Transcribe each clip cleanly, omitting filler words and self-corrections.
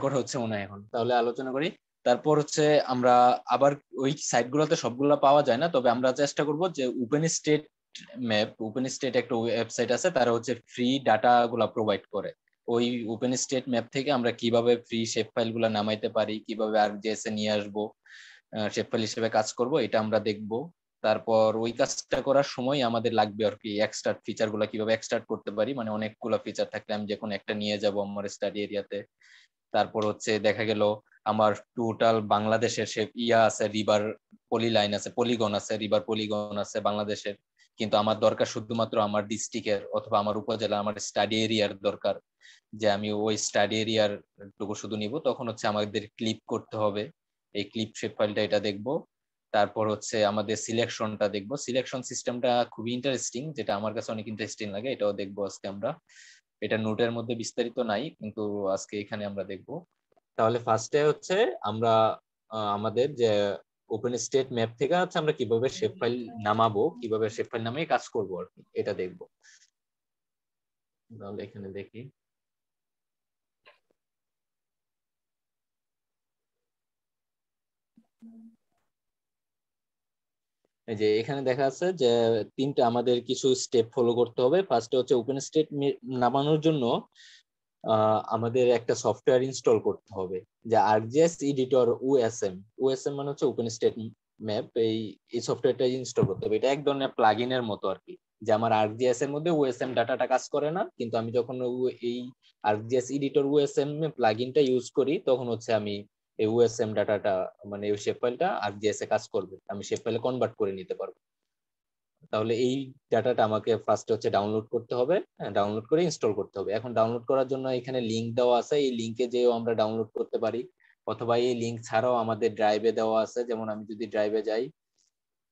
কথা হচ্ছে মনে হয় এখন, তাহলে আলোচনা করি। তারপর হচ্ছে আমরা আবার ওই সাইটগুলোতে সবগুলো পাওয়া যায় না, তবে আমরা চেষ্টা করব যে open state map, open state একটা ওয়েবসাইট আছে, তারা হচ্ছে ফ্রি ডাটা গুলা প্রোভাইড করে। ওই ওপেন স্টেট ম্যাপ থেকে আমরা কিভাবে ফ্রি শেপ ফাইল গুলা নামাইতে পারি, কিভাবে ArcGIS এ নিয়ে আসবো, শেপ ফাইল হিসেবে কাজ করব, এটা আমরা দেখব। তারপর ওই কাজটা করার সময় আমাদের লাগবে আর কি এক্সট্রাক্ট ফিচার গুলা কিভাবে এক্সট্রাক্ট করতে পারি, মানে অনেকগুলো ফিচার থাকলে আমি যে কোনো একটা নিয়ে যাব আমার স্টাডি এরিয়াতে। তারপর হচ্ছে দেখা গেল আমার টোটাল বাংলাদেশের সে ইয়া আছে, রিভার পলি লাইন আছে, পলিগন আছে, রিভার পলিগন আছে বাংলাদেশের, কিন্তু আমার দরকার শুধুমাত্র আমার ডিস্ট্রিক্টের অথবা আমার উপজেলা, আমার স্টাডি এরিয়ার দরকার, যে আমি ওই স্টাডি এরিয়ার টুকু শুধু নিব। তখন হচ্ছে আমাদের ক্লিপ করতে হবে, এই ক্লিপ শেপ ফাইলটা এটা দেখবো। তারপর হচ্ছে আমাদের সিলেকশনটা দেখবো, সিলেকশন সিস্টেমটা খুবই ইন্টারেস্টিং, যেটা আমার কাছে অনেক ইন্টারেস্টিং লাগে, এটাও দেখবো আজকে আমরা। এটা নোটের মধ্যে বিস্তারিত নাই, কিন্তু আজকে এখানে আমরা দেখব। তাহলে ফার্স্টে হচ্ছে আমরা আমাদের যে ওপেন স্টেট ম্যাপ থেকে হচ্ছে আমরা কিভাবে শেপ ফাইল নামাবো, কিভাবে শেপ ফাইল নামিয়ে কাজ করবো আর কি, এটা দেখবো। তাহলে এখানে দেখি, এই যে এখানে দেখা যাচ্ছে যে তিনটা আমাদের কিছু স্টেপ ফলো করতে হবে। ফার্স্টে হচ্ছে ওপেন স্টেট নামানোর জন্য আমাদের একটা সফটওয়্যার ইনস্টল করতে হবে, যে ArcGIS এডিটর ওএসএম। ওএসএম মানে হচ্ছে ওপেন স্টেট ম্যাপ, এই সফটওয়্যারটা ইনস্টল করতে হবে। এটা এক ধরনের প্লাগইন এর মতো আর কি, যে আমার ArcGIS এর মধ্যে ওএসএম ডাটাটা কাজ করে না, কিন্তু আমি যখন এই ArcGIS এডিটর ওএসএম প্লাগইনটা ইউজ করি, তখন হচ্ছে আমি এই ওএসএম ডাটাটা, মানে এই শেপ ফাইলটা ArcGIS এ কাজ করবে, আমি শেপ ফাইলে কনভার্ট করে নিতে পারবো। তাহলে এই ডাটাটা আমাকে ফার্স্ট হচ্ছে ডাউনলোড করতে হবে, ডাউনলোড করে ইনস্টল করতে হবে। এখন ডাউনলোড করার জন্য এখানে লিংক দেওয়া আছে, এই লিংকে যেও আমরা ডাউনলোড করতে পারি, অথবা এই লিংক ছাড়াও আমাদের ড্রাইভে দেওয়া আছে। যেমন আমি যদি ড্রাইভে যাই,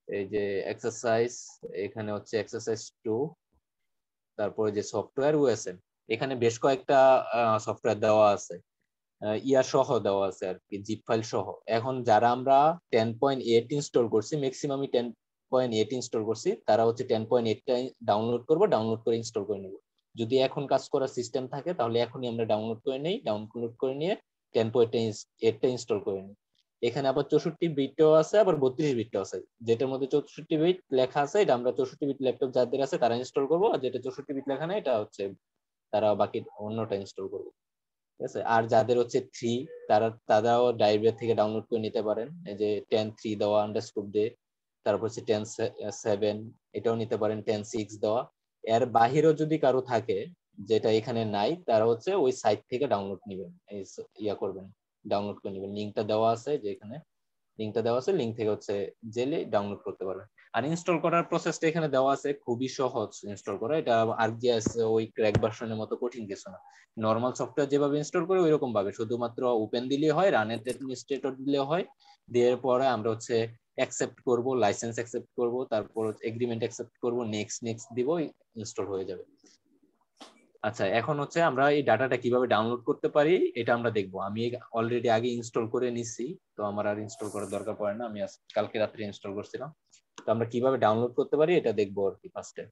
এই যে এক্সারসাইজ, এখানে হচ্ছে এক্সারসাইজ 2, তারপরে যে সফটওয়্যার ওএসএম, এখানে বেশ কয়েকটা সফটওয়্যার দেওয়া আছে, ইয়া সহ দেওয়া আছে আর কি, জিপ ফাইল সহ। এখন যারা আমরা 10.8 ইনস্টল করছি, ম্যাক্সিমামই 10.8 ইনস্টল করছি, তারা হচ্ছে 10.8টা ডাউনলোড করব, ডাউনলোড করে ইনস্টল করে নেব। যদি এখন কাজ করার সিস্টেম থাকে তাহলে এখনই আমরা ডাউনলোড করে নেই, ডাউনলোড করে নিয়ে 10.8টা ইনস্টল করে নিই। এখানে আবার 64 বিটও আছে, আবার 32 বিটও আছে। যেটার মধ্যে 64 বিট লেখা আছে, এটা আমরা 64 বিট ল্যাপটপ যাদের আছে তারা ইনস্টল করবো, আর যেটা 64 বিট লেখা নেই এটা হচ্ছে তারা বাকি অন্যটা ইনস্টল করবো। ঠিক আছে। আর যাদের হচ্ছে 3, তারাও ড্রাইভের থেকে ডাউনলোড করে নিতে পারেন, এই যে 10.3 দেওয়া আন্ডারস্কোপ দিয়ে, তারপর হচ্ছে 10.7 এটাও নিতে পারেন, 10.6 দেওয়া। এর বাহিরেও যদি কারো থাকে যেটা এখানে নাই, তারা হচ্ছে ওই সাইট থেকে ডাউনলোড নেবেন, ইয়া করবেন, ডাউনলোড করে নেবেন। লিঙ্কটা দেওয়া আছে, যে এখানে লিঙ্কটা দেওয়া আছে, লিঙ্ক থেকে হচ্ছে জেলে ডাউনলোড করতে পারবেন। আর ইনস্টল করার প্রসেসটা এখানে দেওয়া আছে, খুবই সহজ ইনস্টল করা। এটা ArcGIS ওই ক্র্যাক ভার্সনের মতো কঠিন কিছু না। নর্মাল সফটওয়্যার যেভাবে ইনস্টল করে ওইরকম ভাবে, শুধুমাত্র ওপেন দিলে হয়, রানের অ্যাডমিনিস্ট্রেটর দিলে হয়। দেওয়ার পরে আমরা হচ্ছে অ্যাকসেপ্ট করব, লাইসেন্স অ্যাকসেপ্ট করব, তারপর এগ্রিমেন্ট অ্যাকসেপ্ট করব, নেক্সট নেক্সট দিব, ইনস্টল হয়ে যাবে। আচ্ছা, এখন হচ্ছে আমরা এই ডাটাটা কিভাবে ডাউনলোড করতে পারি এটা আমরা দেখবো। আমি অলরেডি আগে ইনস্টল করে নিছি, তো আমার আর ইনস্টল করার দরকার পড়ে না, আমি কালকে রাত্রে ইনস্টল করছিলাম। তো আমরা কিভাবে ডাউনলোড করতে পারি এটা দেখবো আর কি ফার্স্টে।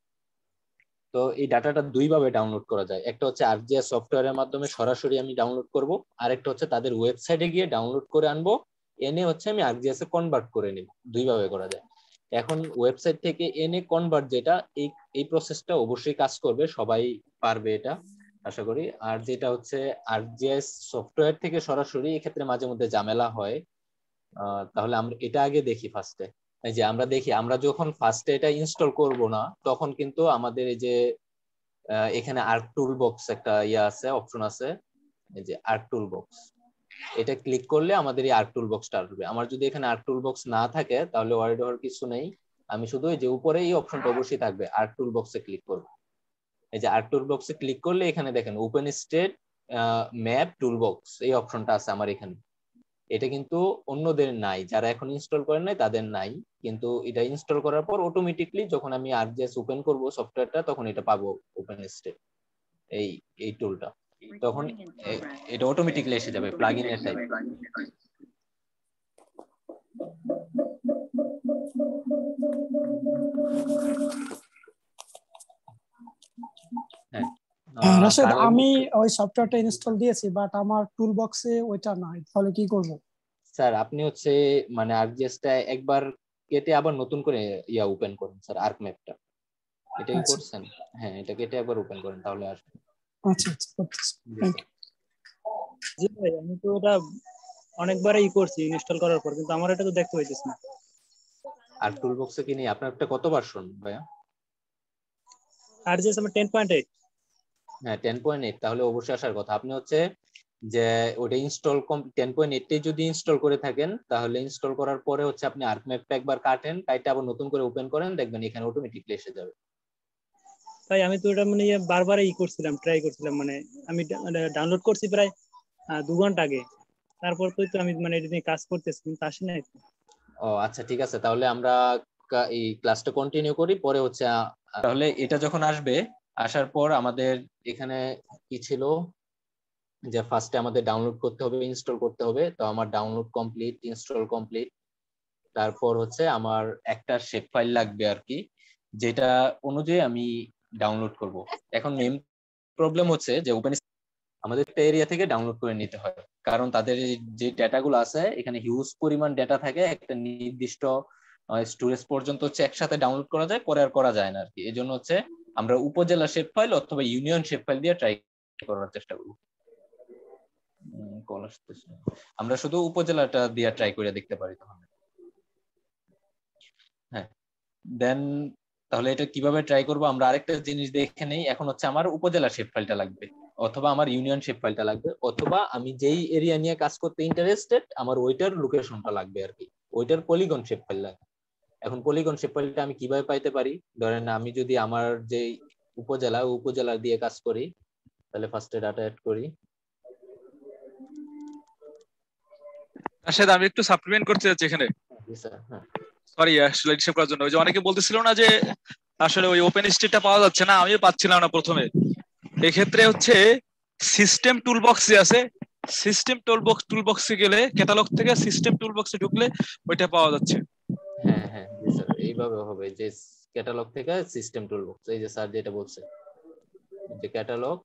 তো এই ডাটাটা দুই ভাবে ডাউনলোড করা যায়, একটা হচ্ছে ArcGIS সফটওয়্যারের মাধ্যমে সরাসরি আমি ডাউনলোড করব, আর একটা হচ্ছে তাদের ওয়েবসাইটে গিয়ে ডাউনলোড করে আনবো, এনে হচ্ছে আমি ArcGIS এ কনভার্ট করে নিব। দুই ভাবে করা যায়। এখন ওয়েবসাইট থেকে এনে কনভার্ট, যেটা এই এই প্রসেসটা অবশ্যই কাজ করবে, সবাই পারবে এটা আশা করি। আর যেটা হচ্ছে ArcGIS সফটওয়্যার থেকে সরাসরি, এক্ষেত্রে মাঝে মধ্যে ঝামেলা হয়। তাহলে আমরা এটা আগে দেখি ফার্স্টে। এই যে আমরা দেখি, আমরা যখন ফার্স্টে এটা ইনস্টল করব না, তখন কিন্তু আমাদের এই যে এখানে আর্ক টুল বক্স একটা ইয়া আছে, অপশন আছে, এই যে আর্ক টুল বক্স, এটা ক্লিক করলে আমাদের এই আর্ক টুল বক্সটা আসবে। আমার যদি এখানে আর্ক টুল বক্স না থাকে তাহলে ওয়ার্ড হওয়ার কিছু নেই, আমি শুধু এই যে উপরে এই অপশনটা অবশ্যই থাকবে, আর্ক টুল বক্সে ক্লিক করব। এই যে আর্ক টুল বক্সে ক্লিক করলে এখানে দেখেন open state map tool box, এই অপশনটা আছে আমার এখানে। এটা কিন্তু অন্যদের নাই, যারা এখন ইনস্টল করেন নাই তাদের নাই। কিন্তু এটা ইনস্টল করার পর অটোমেটিকলি যখন আমি ArcGIS ওপেন করব সফটওয়্যারটা, তখন এটা পাবো ওপেন স্টেট, এই এই টুলটা। তখন এটা অটোমেটিকলি এসে যাবে প্লাগইন এর টাইপ। হ্যাঁ, রাশেদ, কারণ আমি ওই সফটওয়্যারটা ইনস্টল দিয়েছি, বাট আমার টুল বক্সে ওইটা নাই, তাহলে কি করব? স্যার আপনি হচ্ছে মানে আর্কজিএসটা একবার কেটে আবার নতুন করে ওপেন করুন স্যার, আর্ক ম্যাপটা। এটা কি আচ্ছা করছেন? হ্যাঁ, এটা কেটে একবার ওপেন করেন তাহলে আসবে। আচ্ছা আচ্ছা, করতেছি। জি থ্যাংক স্যার। জি ভাই, আমি তো ওটা অনেকবারই করছি ইনস্টল করার পর, কিন্তু আমার এটা তো দেখতে পাইতেছি না। আর টুল বক্সে কি নেই আপনার? একটা কত ভার্সন ভাইয়া? আর যে আমার 10.8। হ্যাঁ 10.8, তাহলে অবশ্যই আসার কথা। আপনি হচ্ছে যে ওটা ইনস্টল 10.8 যদি ইনস্টল করে থাকেন, তাহলে ইনস্টল করার পরে হচ্ছে আপনি আর্ক ম্যাপটা একবার কাটেন, কাইটে আবার নতুন করে ওপেন করেন, দেখবেন এখানে অটোমেটিকলি এসে যাবে। তাই আমি তো ওটা মানে বারবার করছিলাম, ট্রাই করছিলাম, মানে আমি ডাউনলোড করছি প্রায় 2 ঘন্টা আগে। তারপর তো আমি মানে এটা নিয়ে কাজ করতেছি, কিন্তু আসে নাই তো। ও আচ্ছা, ঠিক আছে, তাহলে আমরা এই ক্লাসটা কন্টিনিউ করি, পরে হচ্ছে তাহলে এটা যখন আসবে, আসার পর আমাদের এখানে কি ছিল যে ফার্স্টে আমাদের ডাউনলোড করতে হবে, ইনস্টল করতে হবে। তো আমার ডাউনলোড কমপ্লিট, ইনস্টল কমপ্লিট। তারপর হচ্ছে আমার একটা শেপ ফাইল লাগবে আর কি, যেটা অনুযায়ী আমি ডাউনলোড করব। এখন মেইন প্রবলেম হচ্ছে যে ওপেন আমাদের একটা এরিয়া থেকে ডাউনলোড করে নিতে হয়, কারণ তাদের যে ডেটাগুলো আছে এখানে হিউজ পরিমাণ ডেটা থাকে, একটা নির্দিষ্ট স্টোরেজ পর্যন্ত হচ্ছে একসাথে ডাউনলোড করা যায়, পরে আর করা যায় না আর কি। এই জন্য হচ্ছে আমরা উপজেলা শেপ ফাইল অথবা ইউনিয়ন শেপ ফাইল দিয়ে ট্রাই করার চেষ্টা করব। কল আসতেছে, আমরা শুধু উপজেলাটা দিয়ে ট্রাই করে দেখতে পারি তাহলে। হ্যাঁ, দেন তাহলে এটা কিভাবে ট্রাই করব আমরা আরেকটা জিনিস দেখে নেই। এখন হচ্ছে আমার উপজেলা শেপ ফাইলটা লাগবে, অথবা আমার ইউনিয়ন শেপ ফাইলটা লাগবে, অথবা আমি যেই এরিয়া নিয়ে কাজ করতে ইন্টারেস্টেড আমার ওইটার লোকেশনটা লাগবে আর কি, ওইটার পলিগন শেপ ফাইল লাগবে। এখন পলিগন শেপ ফাইলটা আমি কিভাবে পাইতে পারি? ধরেন আমি যদি আমার যে উপজেলা দিয়ে কাজ করি, তাহলে ফার্স্টে ডাটা অ্যাড করি। রাশেদ, আমি একটু সাপ্লিমেন্ট করতে যাচ্ছি এখানে। জি স্যার। হ্যাঁ সরি আসলে হিসেব করার জন্য, ওই যে অনেকে বলতেছিল না যে আসলে ওই ওপেন স্টেটটা পাওয়া যাচ্ছে না, আমিও পাচ্ছিলাম না প্রথমে। এক্ষেত্রে হচ্ছে সিস্টেম টুলবক্স যে আছে, সিস্টেম টুলবক্সে গেলে ক্যাটালগ থেকে সিস্টেম টুলবক্সে ঢুকলে ওইটা পাওয়া যাচ্ছে। হ্যাঁ হ্যাঁ জি স্যার, এইভাবে হবে যে ক্যাটালগ থেকে সিস্টেম টুলবক্স, এই যে স্যার যেটা বলছে যে ক্যাটালগ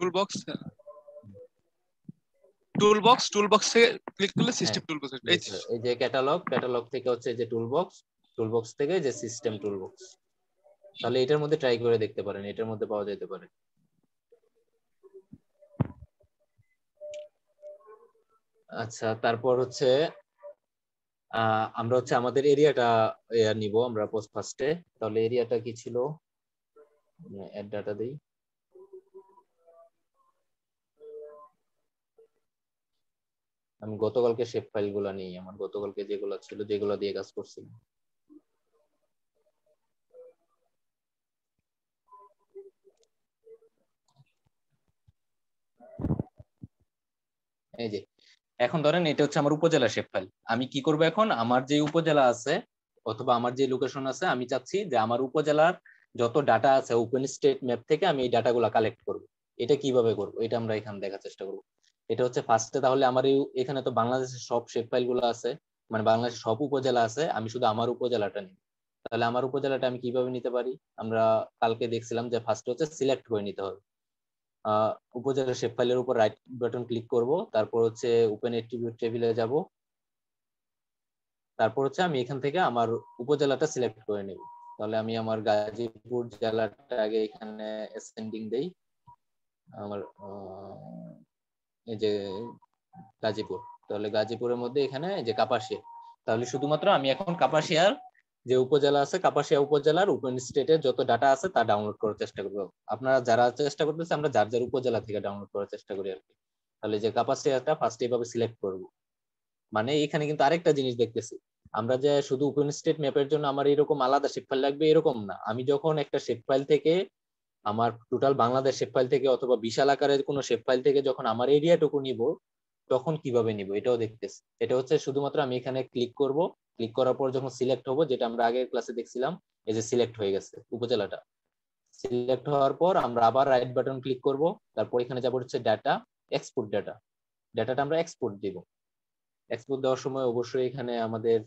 টুলবক্স টুলবক্স টুলবক্স থেকে ক্লিক করলে হ্যাঁ সিস্টেম টুলবক্স। জি স্যার, এই যে ক্যাটালগ থেকে হচ্ছে যে টুলবক্স থেকে যে সিস্টেম টুলবক্স। তাহলে এটার মধ্যে ট্রাই করে দেখতে পারেন, এটার মধ্যে পাওয়া যেতে পারে। আচ্ছা, তারপর হচ্ছে আমরা হচ্ছে আমাদের এরিয়াটা নিব আমরা ফার্স্টে। তাহলে এরিয়াটা কি ছিল? অ্যাড ডাটা দেই। আমি গতকালকে শেপ ফাইল গুলা নিই, আমার গতকালকে যেগুলো ছিল, যেগুলো দিয়ে কাজ করছিলাম। এই যে এখন ধরেন এটা হচ্ছে আমার উপজেলা শেপ ফাইল। আমি কি করব এখন, আমার যে উপজেলা আছে অথবা আমার যে লোকেশন আছে, আমি চাচ্ছি যে আমার উপজেলার যত ডাটা আছে ওপেন স্টেট ম্যাপ থেকে আমি এই ডাটাগুলো কালেক্ট করব। এটা কিভাবে করব এটা আমরা এখানে দেখার চেষ্টা করব। এটা হচ্ছে ফার্স্টে, তাহলে আমার এখানে তো বাংলাদেশের সব শেপ ফাইল গুলো আছে, মানে বাংলাদেশের সব উপজেলা আছে, আমি শুধু আমার উপজেলাটা নিই। তাহলে আমার উপজেলাটা আমি কিভাবে নিতে পারি? আমরা কালকে দেখছিলাম যে ফার্স্টে হচ্ছে সিলেক্ট করে নিতে হবে। উপজেলা শেপ ফাইলের উপর রাইট বাটন ক্লিক করব, তারপর হচ্ছে ওপেন অ্যাট্রিবিউট টেবিলে যাব, তারপর হচ্ছে আমি এখান থেকে আমার উপজেলাটা সিলেক্ট করে নেব। তাহলে আমি আমার গাজীপুর জেলাটা আগে এখানে অ্যাসেন্ডিং দেই। আমার এই যে গাজীপুর, তাহলে গাজীপুরের মধ্যে এখানে যে কাপাসিয়া, তাহলে শুধুমাত্র আমি এখন কাপাসিয়ার যে উপজেলা আছে, কাপাসিয়া উপজেলার ওপেন স্টেটের যত ডাটা আছে তা ডাউনলোড করার চেষ্টা করবো। আপনারা যারা চেষ্টা করতেছে আমরা যার যার উপজেলা থেকে ডাউনলোড করার চেষ্টা করি আর কি। তাহলে যে কাপাসিয়াটা ফার্স্ট এইভাবে সিলেক্ট করব। মানে এখানে কিন্তু আরেকটা জিনিস দেখতেছি, আমরা যে শুধু ওপেন স্টেট ম্যাপের জন্য আমার এরকম আলাদা শেপ ফাইল লাগবে এরকম না। আমি যখন একটা শেপ ফাইল থেকে, আমার টোটাল বাংলাদেশ শেপ ফাইল থেকে অথবা বিশাল আকারের কোনো শেপ ফাইল থেকে যখন আমার এরিয়াটুকু নিব, তখন কিভাবে নিব এটাও দেখতেছি। এটা হচ্ছে শুধুমাত্র আমি এখানে ক্লিক করব, ক্লিক করার পর যখন সিলেক্ট হবো, যেটা আমরা আগের ক্লাসে দেখছিলাম, এই যে সিলেক্ট হয়ে গেছে উপজেলাটা। সিলেক্ট হওয়ার পর আমরা আবার রাইট বাটন ক্লিক করব, তারপর এখানে যাব হচ্ছে ডাটা, এক্সপোর্ট ডাটা। ডাটাটা আমরা এক্সপোর্ট দিব। এক্সপোর্ট দেওয়ার সময় অবশ্যই এখানে আমাদের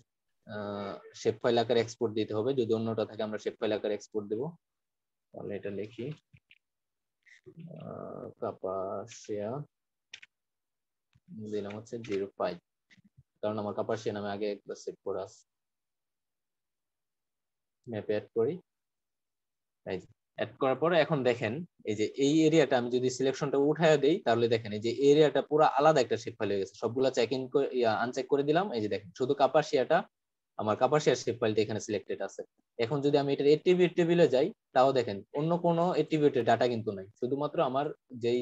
শেপ ফাইল আকারে এক্সপোর্ট দিতে হবে, যদি অন্যটা থাকে আমরা শেপ ফাইল আকারে এক্সপোর্ট দেব। তাহলে এটা লিখি কাপাসিয়া দিলাম হচ্ছে 05, কারণ আমার কাপাসিয়া নামে আগে একবার সেভ করা আছে। ম্যাপে অ্যাড করি, এই যে অ্যাড করার পরে এখন দেখেন এই যে এই এরিয়াটা আমি যদি সিলেকশনটা উঠায় দেই তাহলে দেখেন এই যে এরিয়াটা পুরো আলাদা একটা শেপ ফাইল হয়ে গেছে। সবগুলা চেক ইন করে আনচেক করে দিলাম, এই যে দেখেন শুধু কাপাসিয়াটা, আমার কাপাসিয়ার শেপ ফাইলটা এখানে সিলেক্টেড আছে। এখন যদি আমি এটার এট্রিবিউট টেবিলে যাই তাও দেখেন অন্য কোনো এট্রিবিউটের ডাটা কিন্তু নাই, শুধুমাত্র আমার যেই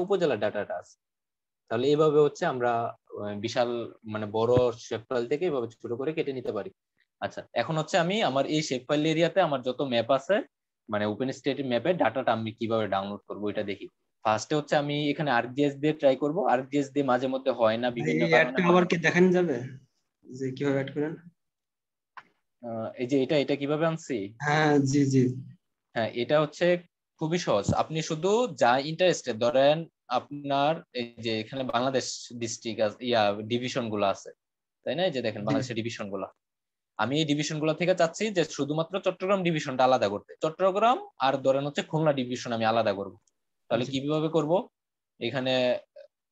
উপজেলার ডাটাটা আছে। তাহলে এইভাবে হচ্ছে আমরা বিশাল মানে বড় শেপ ফাইল থেকে এইভাবে ছোট করে কেটে নিতে পারি। আচ্ছা, এখন হচ্ছে আমি আমার এই শেপ ফাইল এরিয়াতে আমার যত ম্যাপ আছে মানে ওপেন স্টেট ম্যাপের ডাটাটা আমি কিভাবে ডাউনলোড করবো এটা দেখি। ফার্স্টে হচ্ছে আমি এখানে আর্কজিএস দিয়ে ট্রাই করব। আর্কজিএস দিয়ে মাঝে মধ্যে হয় না বিভিন্ন কারণে। আবার কি দেখানো যাবে যে কিভাবে অ্যাড করেন? এই যে এটা কিভাবে আনছি? হ্যাঁ জি জি। হ্যাঁ, এটা হচ্ছে খুবই সহজ। আপনি শুধু যা ইন্টারেস্টেড ধরেন আপনার এই যে এখানে বাংলাদেশ ডিস্ট্রিক্ট ডিভিশন গুলো আছে, তাই না? এই যে দেখেন বাংলাদেশের ডিভিশন গুলো, আমি এই ডিভিশন গুলো থেকে চাচ্ছি যে শুধুমাত্র চট্টগ্রাম ডিভিশনটা আলাদা করতে। চট্টগ্রাম আর ধরেন হচ্ছে খুলনা ডিভিশন আমি আলাদা করব। তাহলে কিভাবে করব? এখানে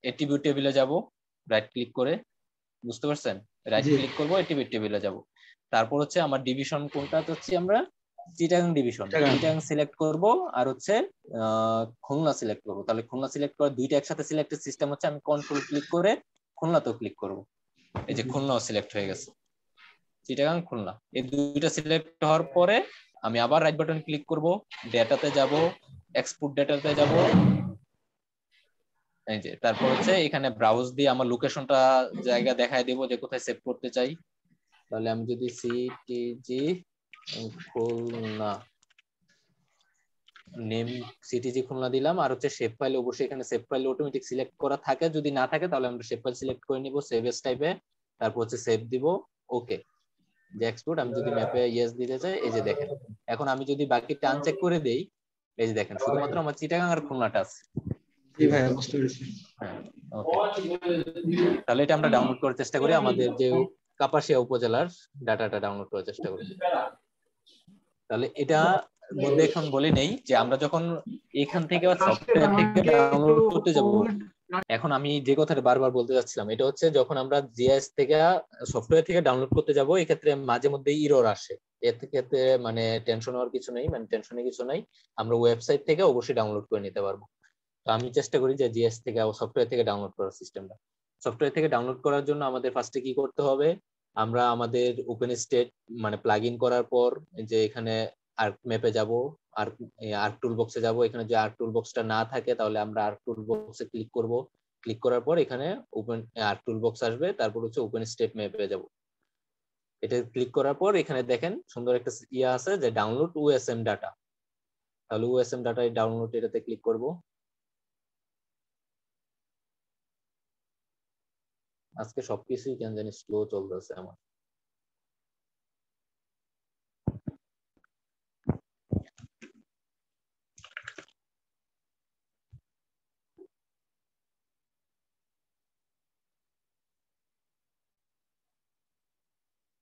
এট্রিবিউট টেবিলে যাব, রাইট ক্লিক করে, বুঝতে পারছেন? রাইট ক্লিক করব, এট্রিবিউট টেবিলে যাব। তারপর হচ্ছে আমার ডিভিশন কোনটা হচ্ছে আমরা চিটাগাং ডিভিশন, চিটাগাং সিলেক্ট করব আর হচ্ছে খুলনা সিলেক্ট করব। তাহলে খুলনা সিলেক্ট করে দুইটা একসাথে সিলেক্টেড সিস্টেম হচ্ছে আমি কন্ট্রোল ক্লিক করে খুলনাতেও ক্লিক করব। এই যে খুলনাও সিলেক্ট হয়ে গেছে, চিটাগাং খুলনা এই দুইটা সিলেক্ট হওয়ার পরে আমি আবার রাইট বাটন ক্লিক করব, ডেটাতে যাব, এক্সপোর্ট ডেটাতে যাব, এই যে তারপর হচ্ছে এখানে ব্রাউজ দিয়ে আমার লোকেশনটা জায়গা দেখায় দেব যে কোথায় সেভ করতে চাই। তাহলে আমি যদি CTG Khulna name CTG Khulna দিলাম আর হচ্ছে শেপ ফাইল, অবশ্যই এখানে শেপ ফাইল অটোমেটিক সিলেক্ট করা থাকে, যদি না থাকে তাহলে আমরা শেপ ফাইল সিলেক্ট করে নিব সেভ এস টাইপে, তারপর হচ্ছে সেভ দিব। ওকে, যে এক্সপোর্ট আমি যদি ম্যাপে ইয়েস দিতে চাই, এই যে দেখেন এখন আমি যদি বাকিটা আনচেক করে দেই, এই যে দেখেন শুধুমাত্র আমার চিটাগাং আর খুলনাটা আছে। জি ভাই বুঝতে পেরেছি। হ্যাঁ, ওকে, তাহলে এটা আমরা ডাউনলোড করার চেষ্টা করি, আমাদের যে কাপাসিয়া উপজেলার ডাটাটা ডাউনলোড করার চেষ্টা করি। তাহলে এটা মধ্যে এখন বলে নেই যে আমরা যখন এখান থেকে সফটওয়্যার থেকে ডাউনলোড করতে যাব, এখন আমি যে কথাটা বারবার বলতে যাচ্ছিলাম এটা হচ্ছে যখন আমরা জিএস থেকে সফটওয়্যার থেকে ডাউনলোড করতে যাব এই ক্ষেত্রে মাঝে মধ্যে ইরর আসে। এর ক্ষেত্রে মানে টেনশন হওয়ার কিছু নেই, মানে টেনশনের কিছু নাই, আমরা ওয়েবসাইট থেকে অবশ্যই ডাউনলোড করে নিতে পারবো। তো আমি চেষ্টা করি যে জিএস থেকে সফটওয়্যার থেকে ডাউনলোড করার সিস্টেমটা। সফটওয়্যার থেকে ডাউনলোড করার জন্য আমাদের ফার্স্টে কি করতে হবে, আমরা আমাদের ওপেন স্টেট মানে প্লাগ ইন করার পর যে এখানে আর্ক ম্যাপে যাব, আর্ক টুল বক্সে যাব। এখানে যদি আর্ক টুল বক্সটা না থাকে তাহলে আমরা আর্ক টুল বক্সে ক্লিক করব। ক্লিক করার পর এখানে ওপেন আর্ক টুল বক্স আসবে, তারপর হচ্ছে ওপেন স্টেট ম্যাপে যাব। এটা ক্লিক করার পর এখানে দেখেন সুন্দর একটা ইয়ে আছে যে ডাউনলোড ওএসএম ডাটা। তাহলে ওএসএম ডাটা ডাউনলোড এটাতে ক্লিক করব। আজকে সবকিছুই কেন জানি স্লো চলতেছে আমার।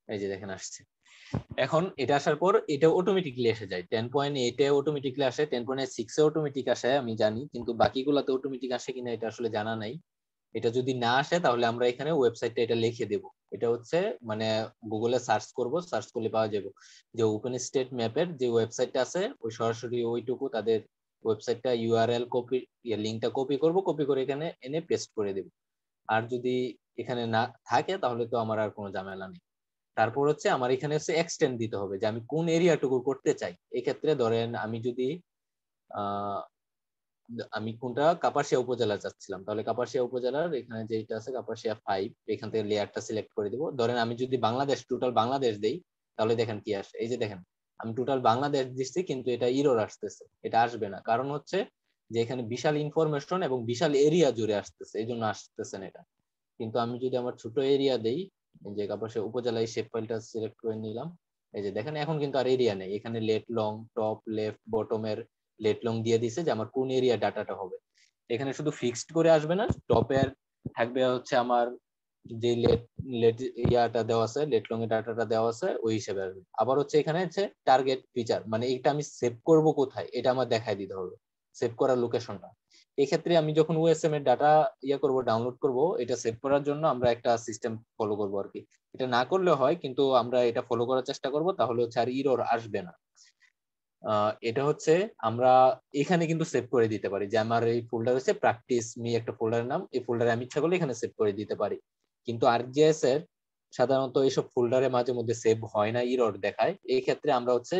এই যে দেখেন আসছে। এখন এটা আসার পর এটা অটোমেটিক্যালি এসে যায় 10.8 এ অটোমেটিক্যালি আসে, 10.6 এ অটোমেটিক আসে আমি জানি, কিন্তু বাকিগুলোতে অটোমেটিক আসে কিনা এটা আসলে জানা নাই। এটা যদি না আসে তাহলে আমরা এখানে ওয়েবসাইটটা এটা লিখে দেব। এটা হচ্ছে মানে গুগলে সার্চ করব, সার্চ করলে পাওয়া যাবে যে ওপেন স্টেট ম্যাপের যে ওয়েবসাইটটা আছে ওই সরাসরি ওইটুকু তাদের ওয়েবসাইটটা ইউআরএল কপি লিংকটা কপি করব, কপি করে এখানে এনে পেস্ট করে দেব। আর যদি এখানে না থাকে তাহলে তো আমার আর কোনো ঝামেলা নেই। তারপর হচ্ছে আমার এখানে হচ্ছে এক্সটেন্ড দিতে হবে যে আমি কোন এরিয়াটুকু করতে চাই। এক্ষেত্রে ধরেন আমি যদি আমি কোনটা কাপাসিয়া উপজেলা চাচ্ছিলাম, তাহলে কাপাসিয়া উপজেলার এখানে যেটা আছে কাপাসিয়া 5 এখান থেকে লেয়ারটা সিলেক্ট করে দিব। ধরেন আমি যদি বাংলাদেশ টোটাল বাংলাদেশ দেই তাহলে দেখেন কি আসে। এই যে দেখেন আমি টোটাল বাংলাদেশ দিচ্ছি কিন্তু এটা ইরর আসতেছে, এটা আসবে না, কারণ হচ্ছে যে এখানে বিশাল ইনফরমেশন এবং বিশাল এরিয়া জুড়ে আসতেছে, এই জন্য আসতেছে না এটা। কিন্তু আমি যদি আমার ছোট এরিয়া দেই, যে কাপাসিয়া উপজেলায় শেপ ফাইলটা সিলেক্ট করে নিলাম, এই যে দেখেন এখন কিন্তু আর এরিয়া নেই, এখানে লেট লং টপ লেফট বটমের লেট লং দিয়ে দিছে যে আমার কোন এরিয়া ডাটাটা হবে। এখানে শুধু ফিক্সড করে আসবে না, টপের থাকবে হচ্ছে আমার যে লেট লেট ইয়াটা দেওয়া আছে, লেট লং এর ডাটাটা দেওয়া আছে ওই হিসেবে আসবে। আবার হচ্ছে এখানে হচ্ছে টার্গেট ফিচার, মানে এটা আমি সেভ করব কোথায় এটা আমার দেখায় দিতে হবে। সেভ করার লোকেশনটা। এই ক্ষেত্রে আমি যখন ওএসএম এর ডাটা করব, ডাউনলোড করব, এটা সেভ করার জন্য আমরা একটা সিস্টেম ফলো করব আর কি। এটা না করলে হয়, কিন্তু আমরা এটা ফলো করার চেষ্টা করব, তাহলে হচ্ছে আর এরর আসবে না। এটা হচ্ছে আমরা এখানে কিন্তু সেভ করে দিতে পারি, যে আমার এই ফোল্ডার হচ্ছে প্র্যাকটিস মি একটা ফোল্ডারের নাম, এই ফোল্ডারে আমি ইচ্ছা করলে এখানে সেভ করে দিতে পারি। কিন্তু আর্কজিএস এর সাধারণত এইসব ফোল্ডারে মাঝে মধ্যে সেভ হয় না, এরর দেখায়। এই ক্ষেত্রে আমরা হচ্ছে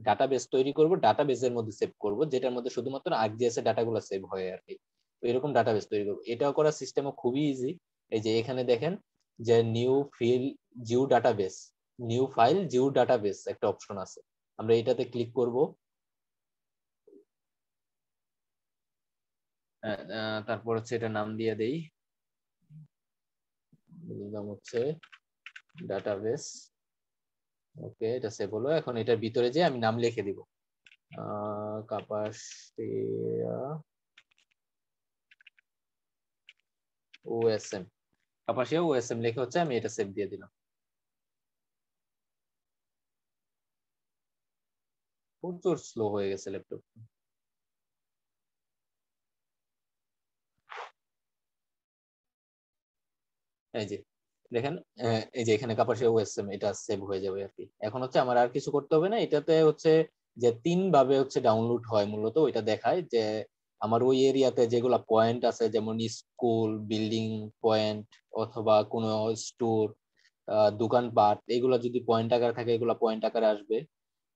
ডাটাবেস তৈরি করব, ডাটাবেসের মধ্যে সেভ করব, যেটার মধ্যে শুধুমাত্র আর্কজিএস এর ডাটাগুলো সেভ হয় আর কি। তো এরকম ডাটাবেস তৈরি করব। এটাও করার সিস্টেমও খুবই ইজি। এই যে এখানে দেখেন যে নিউ ফাইল জিও ডাটাবেস একটা অপশন আছে, আমরা এটাতে ক্লিক করব। তারপর হচ্ছে এটা নাম দিয়ে দেই, নাম হচ্ছে ডাটাবেস। ওকে, এটা সেভ হলো। এখন এটার ভিতরে যে আমি নাম লিখে দিব, কাপাসিয়া ওএসএম, কাপাসিয়া ওএসএম লিখে হচ্ছে আমি এটা সেভ দিয়ে দিলাম। প্রচুর স্লো হয়ে গেছে ল্যাপটপ। এই যে দেখেন, এই যে এখানে কাপাসিয়া ওএসএম এটা সেভ হয়ে যাবে আর কি। এখন হচ্ছে আমার আর কিছু করতে হবে না। এটাতে হচ্ছে যে 3 ভাবে হচ্ছে ডাউনলোড হয় মূলত, ওইটা দেখায় যে আমার ওই এরিয়াতে যেগুলা পয়েন্ট আছে, যেমন স্কুল, বিল্ডিং পয়েন্ট, অথবা কোনো স্টোর, দোকানপাট, এগুলা যদি পয়েন্ট আকারে থাকে এগুলা পয়েন্ট আকারে আসবে।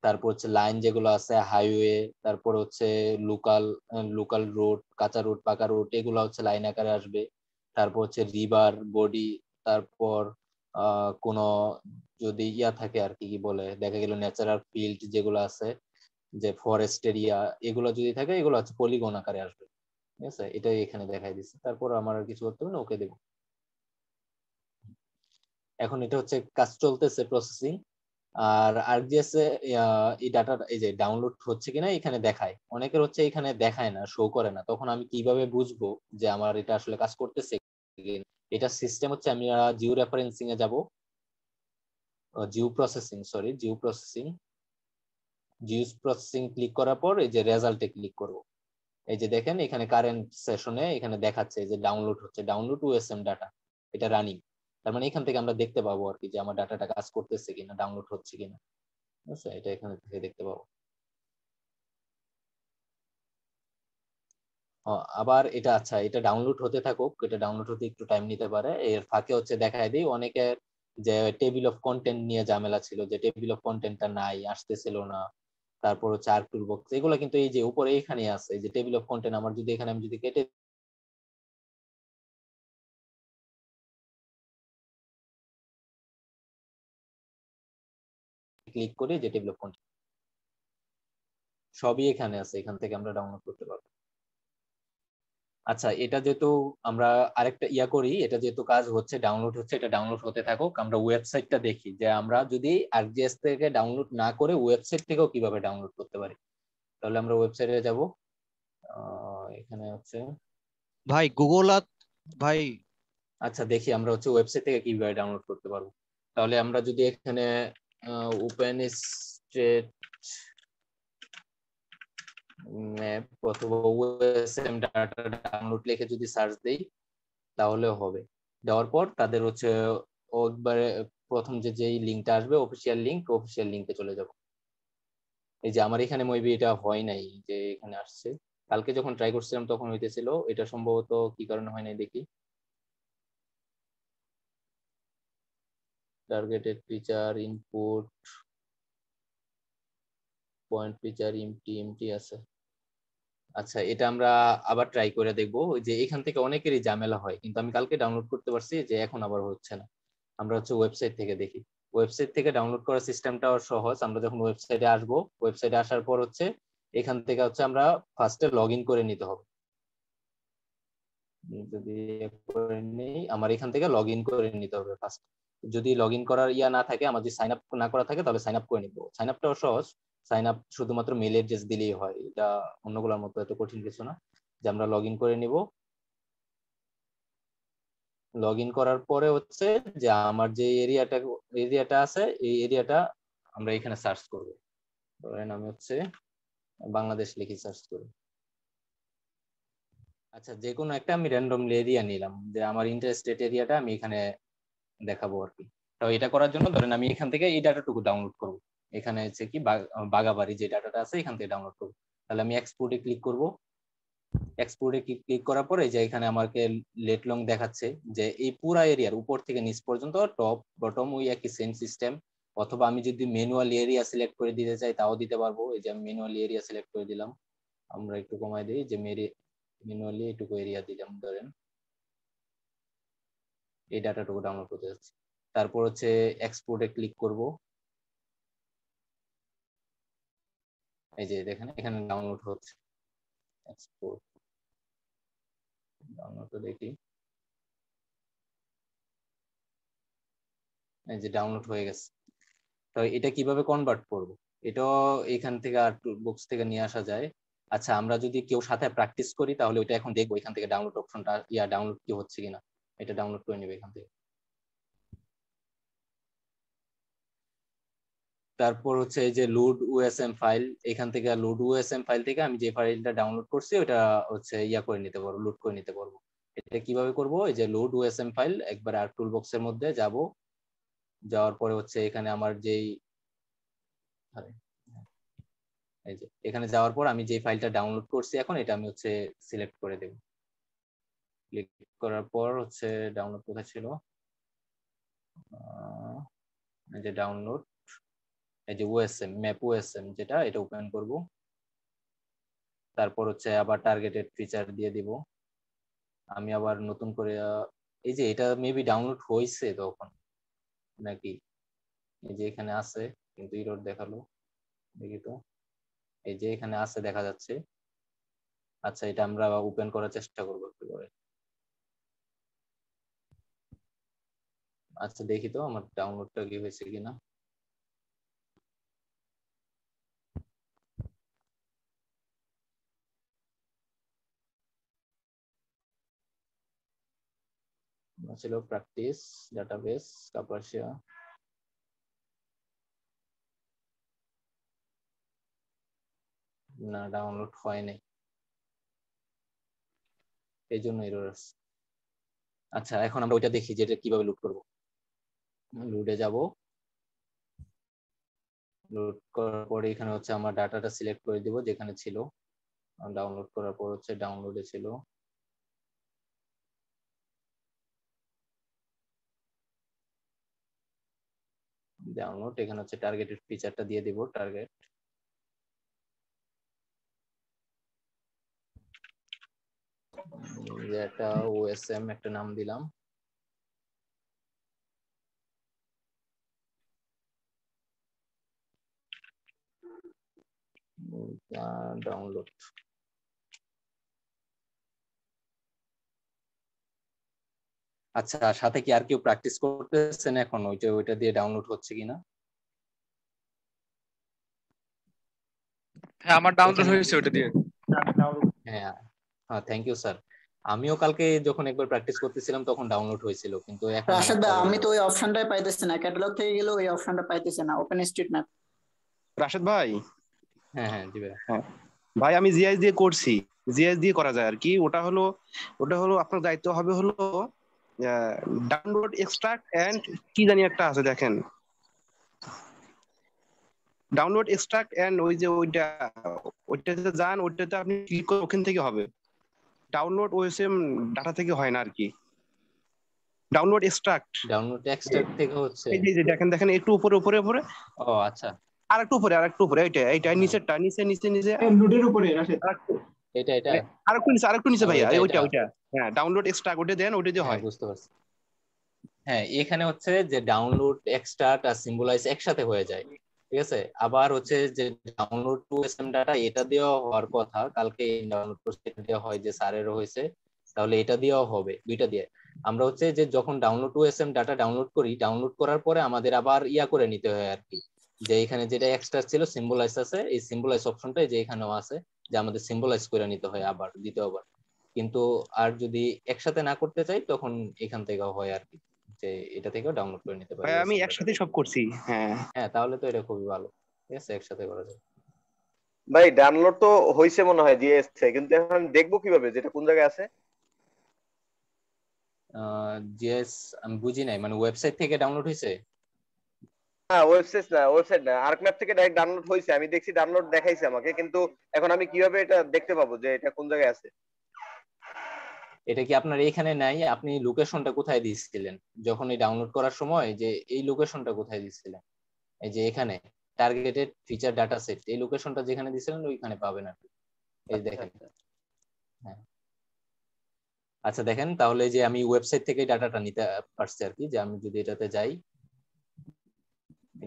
তারপর হচ্ছে লাইন যেগুলো আছে, হাইওয়ে, তারপর হচ্ছে লোকাল লোকাল রোড, কাঁচা রোড, পাকা রোড, এগুলো হচ্ছে লাইন আকারে আসবে। তারপর হচ্ছে রিভার বডি, তারপর কোন যদি থাকে আর কি, কি বলে, দেখা গেল ন্যাচারাল ফিল্ড যেগুলো আছে, যে ফরেস্ট এরিয়া, এগুলো যদি থাকে এগুলো হচ্ছে পলিগন আকারে আসবে। ঠিক আছে, এটাই এখানে দেখাই দিচ্ছে। তারপর আমার আর কিছু করতে হবে না, ওকে দেবো। এখন এটা হচ্ছে কাজ চলতেছে, প্রসেসিং। আর আরজিএস এ এই ডাটা, এই যে ডাউনলোড হচ্ছে কিনা এখানে দেখায়, অনেকের হচ্ছে এখানে দেখায় না, শো করে না। তখন আমি কিভাবে বুঝবো যে আমার এটা আসলে কাজ করতেছে কিনা? এটা সিস্টেম হচ্ছে, আমি জিও রেফারেন্সিং এ যাব, জিও প্রসেসিং ক্লিক করার পর এই যে রেজাল্টে ক্লিক করব। এই যে দেখেন এখানে কারেন্ট সেশনে এখানে দেখাচ্ছে যে ডাউনলোড হচ্ছে, ডাউনলোড ওএসএম ডাটা, এটা রানিং। তার মানে এখান থেকে আমরা দেখতে পাবো আর কি যে আমার ডাটাটা কাজ করতেছে কিনা, ডাউনলোড হচ্ছে কিনা। আচ্ছা, এটা এখানে থেকে দেখতে পাবো। আবার এটা, আচ্ছা, এটা ডাউনলোড হতে থাকুক, এটা ডাউনলোড হতে একটু টাইম নিতে পারে। এর ফাঁকে হচ্ছে দেখায় দিই অনেকের যে টেবিল অফ কন্টেন্ট নিয়ে ঝামেলা ছিল, যে টেবিল অফ কন্টেন্টটা নাই, আসতেছিল না। তারপর হচ্ছে আর টুল বক্স, এগুলো কিন্তু এই যে উপরে এখানে আছে, এই যে টেবিল অফ কন্টেন্ট, আমার যদি এখানে আমি যদি কেটে ক্লিক করি, যে টেবিল অফ কন্টেন্ট সবই এখানে আছে, এখান থেকে আমরা ডাউনলোড করতে পারবো। আচ্ছা, এটা যেহেতু আমরা আরেকটা করি, এটা যেহেতু কাজ হচ্ছে, ডাউনলোড হচ্ছে, এটা ডাউনলোড হতে থাকুক। আমরা ওয়েবসাইটটা দেখি যে আমরা যদি আরজিএস থেকে ডাউনলোড না করে ওয়েবসাইট থেকেও কিভাবে ডাউনলোড করতে পারি। তাহলে আমরা ওয়েবসাইটে যাব, এখানে হচ্ছে ভাই গুগল ভাই। আচ্ছা, দেখি আমরা হচ্ছে ওয়েবসাইট থেকে কিভাবে ডাউনলোড করতে পারবো। তাহলে আমরা যদি এখানে ওপেন স্টেট ম্যাপ অথবা ওএসএম ডাটা ডাউনলোড লিখে যদি সার্চ দেই তাহলে হবে। দেওয়ার পর তাদের হচ্ছে একবারে প্রথম যেই লিঙ্কটা আসবে, অফিসিয়াল লিঙ্কে চলে যাব। এই যে আমার এখানে মেবি এটা হয় নাই, যে এখানে আসছে, কালকে যখন ট্রাই করছিলাম তখন হইতেছিল, এটা সম্ভবত কি কারণে হয় নাই দেখি। Targeted feature, input point feature, empty আছে। আচ্ছা, এটা আমরা আবার ট্রাই করে দেখবো। ওই যে এখান থেকে অনেকেরই ঝামেলা হয়, কিন্তু আমি কালকে ডাউনলোড করতে পারছি, যে এখন আবার হচ্ছে না। আমরা হচ্ছে ওয়েবসাইট থেকে দেখি। ওয়েবসাইট থেকে ডাউনলোড করার সিস্টেমটাও সহজ। আমরা যখন ওয়েবসাইটে আসবো, ওয়েবসাইটে আসার পর হচ্ছে এখান থেকে হচ্ছে আমরা ফার্স্টে লগ ইন করে নিতে হবে। যদি করে নেই, আমার এখান থেকে লগ ইন করে নিতে হবে ফার্স্ট। যদি লগ ইন করার না থাকে, আমার যদি সাইন আপ না করা থাকে, তাহলে সাইন আপ করে নিবো। সাইন আপটাও সহজ, সাইন আপ শুধুমাত্র মেল অ্যাড্রেস দিলেই হয়, এটা অন্যগুলোর মতো এত কঠিন কিছু না। যে আমরা লগ ইন করে নিব। লগ ইন করার পরে হচ্ছে যে আমার যে এরিয়াটা আছে, এই এরিয়াটা আমরা এখানে সার্চ করবো। ধরেন আমি হচ্ছে বাংলাদেশ লিখে সার্চ করি। আচ্ছা, যে কোনো একটা আমি র্যান্ডমলি এরিয়া নিলাম, যে আমার ইন্টারেস্টেড এরিয়াটা আমি এখানে দেখাবো আর কি। তো এটা করার জন্য ধরেন আমি এখান থেকে এই ডাটাটুকু ডাউনলোড করব। এখানে হচ্ছে কি বাগাবাড়ি যে ডাটাটা আছে এখান থেকে ডাউনলোড করব। তাহলে আমি এক্সপোর্টে ক্লিক করব। এক্সপোর্টে ক্লিক করার পরে যে এখানে আমাকে লেট লং দেখাচ্ছে যে এই পুরা এরিয়ার উপর থেকে নিচ পর্যন্ত টপ বটম ওই একই সেম সিস্টেম। অথবা আমি যদি ম্যানুয়ালি এরিয়া সিলেক্ট করে দিতে চাই তাও দিতে পারবো। এই যে আমি ম্যানুয়ালি এরিয়া সিলেক্ট করে দিলাম। আমরা একটু কমাই দিই, যে ম্যানুয়ালি এটুকু এরিয়া দিলাম ধরেন, এই ডাটাটুকু ডাউনলোড করতে যাচ্ছি। তারপর হচ্ছে এক্সপোর্টে ক্লিক করব। এই যে দেখেন এখানে ডাউনলোড হচ্ছে। এক্সপোর্ট ডাউনলোড দেখি, এই যে ডাউনলোড হয়ে গেছে। তো এটা কিভাবে কনভার্ট করব, এটাও এখান থেকে আর টুলবক্স থেকে নিয়ে আসা যায়। আচ্ছা, আমরা যদি কেউ সাথে প্র্যাকটিস করি তাহলে ওইটা এখন দেখবো এখান থেকে ডাউনলোড অপশনটা ডাউনলোড কি হচ্ছে কিনা। এটা ডাউনলোড করে নেবে এখান থেকে। তারপর হচ্ছে এই যে লোড ওএসএম ফাইল, এখান থেকে লোড ওএসএম ফাইল থেকে আমি যে ফাইলটা ডাউনলোড করছি ওটা হচ্ছে করে নিতে পারবো, লোড করে নিতে পারবো। এটা কিভাবে করব, এই যে লোড ওএসএম ফাইল একবার আর টুলবক্সের মধ্যে যাব। যাওয়ার পরে হচ্ছে এখানে আমার যেই এই যে এখানে যাওয়ার পর আমি যে ফাইলটা ডাউনলোড করছি এখন এটা আমি হচ্ছে সিলেক্ট করে দেব। ক্লিক করার পর হচ্ছে ডাউনলোড কোথায় ছিল, এই যে ডাউনলোড, এই যে ওএসএম ম্যাপ ওএসএম যেটা, এটা ওপেন করব। তারপর হচ্ছে আবার টার্গেটেড ফিচার দিয়ে দিব। আমি আবার নতুন করে এই যে এটা মেবি ডাউনলোড হয়েছে তখন নাকি, এই যে এখানে আছে কিন্তু এরর দেখালো, দেখি তো। এই যে এখানে আছে দেখা যাচ্ছে। আচ্ছা, এটা আমরা ওপেন করার চেষ্টা করবো একটু করে। আচ্ছা, দেখি তো আমার ডাউনলোডটা কি হয়েছে কিনা। ছিল প্র্যাকটিস ডাটাবেস কাপাসিয়া। না, ডাউনলোড হয়নি, এই জন্য এরর আসছে। আচ্ছা, এখন আমরা ওইটা দেখি যে এটা কিভাবে লোড করব। লোডে যাব, লোড করার পরে এখানে হচ্ছে আমার ডাটাটা সিলেক্ট করে দিব যেখানে ছিল। ডাউনলোড করার পর হচ্ছে ডাউনলোডে ছিল। ডাউনলোড, এখানে হচ্ছে টার্গেটেড ফিচারটা দিয়ে দিব, টার্গেট। একটা ওএসএম একটা নাম দিলাম। ডাউনলোড, আচ্ছা সাথে কি আর কেউ প্র্যাকটিস করতেছেন এখন ওইটা দিয়ে ডাউনলোড হচ্ছে কিনা? হ্যাঁ, আমার ডাউনলোড হয়েছে ওটা দিয়ে। হ্যাঁ হ্যাঁ, থ্যাংক ইউ স্যার। আমিও কালকে যখন একবার প্র্যাকটিস করতেছিলাম তখন ডাউনলোড হয়েছিল, কিন্তু এখন রাশেদ ভাই, আমার আমি তো ওই অপশনটাই পাইতেছি না, ক্যাটালগ থেকে গেলে ওই অপশনটা পাইতেছি না, ওপেন স্ট্রিট ম্যাপ। রাশেদ ভাই, হ্যাঁ হ্যাঁ জি ভাই। হ্যাঁ ভাই, আমি জিআইএস দিয়ে করছি। জিআইএস দিয়ে করা যায় আর কি। ওটা হলো আপনার দায়িত্ব হবে হলো ডাউনলোড এক্সট্রাক্ট এন্ড কি জানি একটা আছে, দেখেন ডাউনলোড এক্সট্রাক্ট এন্ড ওই যে ওইটাতে যান, ওইটাতে আপনি ক্লিক করে ওখান থেকে হবে। ডাউনলোড ওএসএম ডাটা থেকে হয় না আর কি। ডাউনলোড এক্সট্রাক্ট থেকে হচ্ছে, এই যে দেখেন একটু উপরে উপরে উপরে। ও আচ্ছা, আর একটু উপরে এইটা নিচেরটা, নিচে নোটের উপরে রাশেদ, এটা আর একটু নিচে ভাইয়া, ওইটা হ্যাঁ, ডাউনলোড এক্সট্রাক্ট ওটা দেন, ওটা দিয়ে হয়। বুঝতে পারছি। হ্যাঁ, এখানে হচ্ছে যে ডাউনলোড এক্সট্রাক্ট আর সিম্বলাইজ একসাথে হয়ে যায়, ঠিক আছে। আবার হচ্ছে যে ডাউনলোড টু এসএম ডাটা এটা দেওয়া হওয়ার কথা, কালকে ডাউনলোড করতে দেওয়া হয় যে স্যারেরও হয়েছে, তাহলে এটা দেওয়া হবে দুইটা দিয়ে। আমরা হচ্ছে যে যখন download to SM data download করি, ডাউনলোড করার পরে আমাদের আবার করে নিতে হয় আর কি, যে এখানে যেটা এক্সট্রা ছিল সিম্বলাইজ আছে, এই সিম্বলাইজ অপশনটা যে এখানেও আছে, যে আমাদের সিম্বলাইজ করে নিতে হয় আবার দ্বিতীয়বার। কিন্তু আর যদি একসাথে না করতে চাই তখন এখান থেকেও হয় আর কি, যে এটা থেকেও ডাউনলোড করে নিতে পারি। ভাই আমি একসাথে সব করছি। হ্যাঁ হ্যাঁ, তাহলে তো এটা খুবই ভালো, ঠিক আছে, একসাথে করা যায়। ভাই ডাউনলোড তো হয়েছে মনে হয় জিএস থেকে, কিন্তু এখন আমি দেখবো কিভাবে যেটা কোন জায়গায় আছে? জিএস আমি বুঝি নাই, মানে ওয়েবসাইট থেকে ডাউনলোড হয়েছে? হ্যাঁ, ওয়েবসাইট না, আর্কম্যাপ থেকে ডাইরেক্ট ডাউনলোড হয়েছে, আমি দেখছি ডাউনলোড দেখাইছে আমাকে, কিন্তু এখন আমি কিভাবে এটা দেখতে পাবো যে এটা কোন জায়গায় আছে? এটা কি আপনার এখানে নাই? আপনি লোকেশনটা কোথায় দিয়েছিলেন যখন এই ডাউনলোড করার সময়? যে এই লোকেশনটা কোথায় দিয়েছিলেন? এই যে এখানে টার্গেটেড ফিচার ডাটা সেট, এই লোকেশনটা যেখানে দিয়েছিলেন ওইখানে পাবেন আপনি। এই দেখেন। হ্যাঁ, আচ্ছা দেখেন তাহলে যে আমি ওয়েবসাইট থেকে ডাটাটা নিতে পারছি আর কি, যে আমি যদি এটাতে যাই,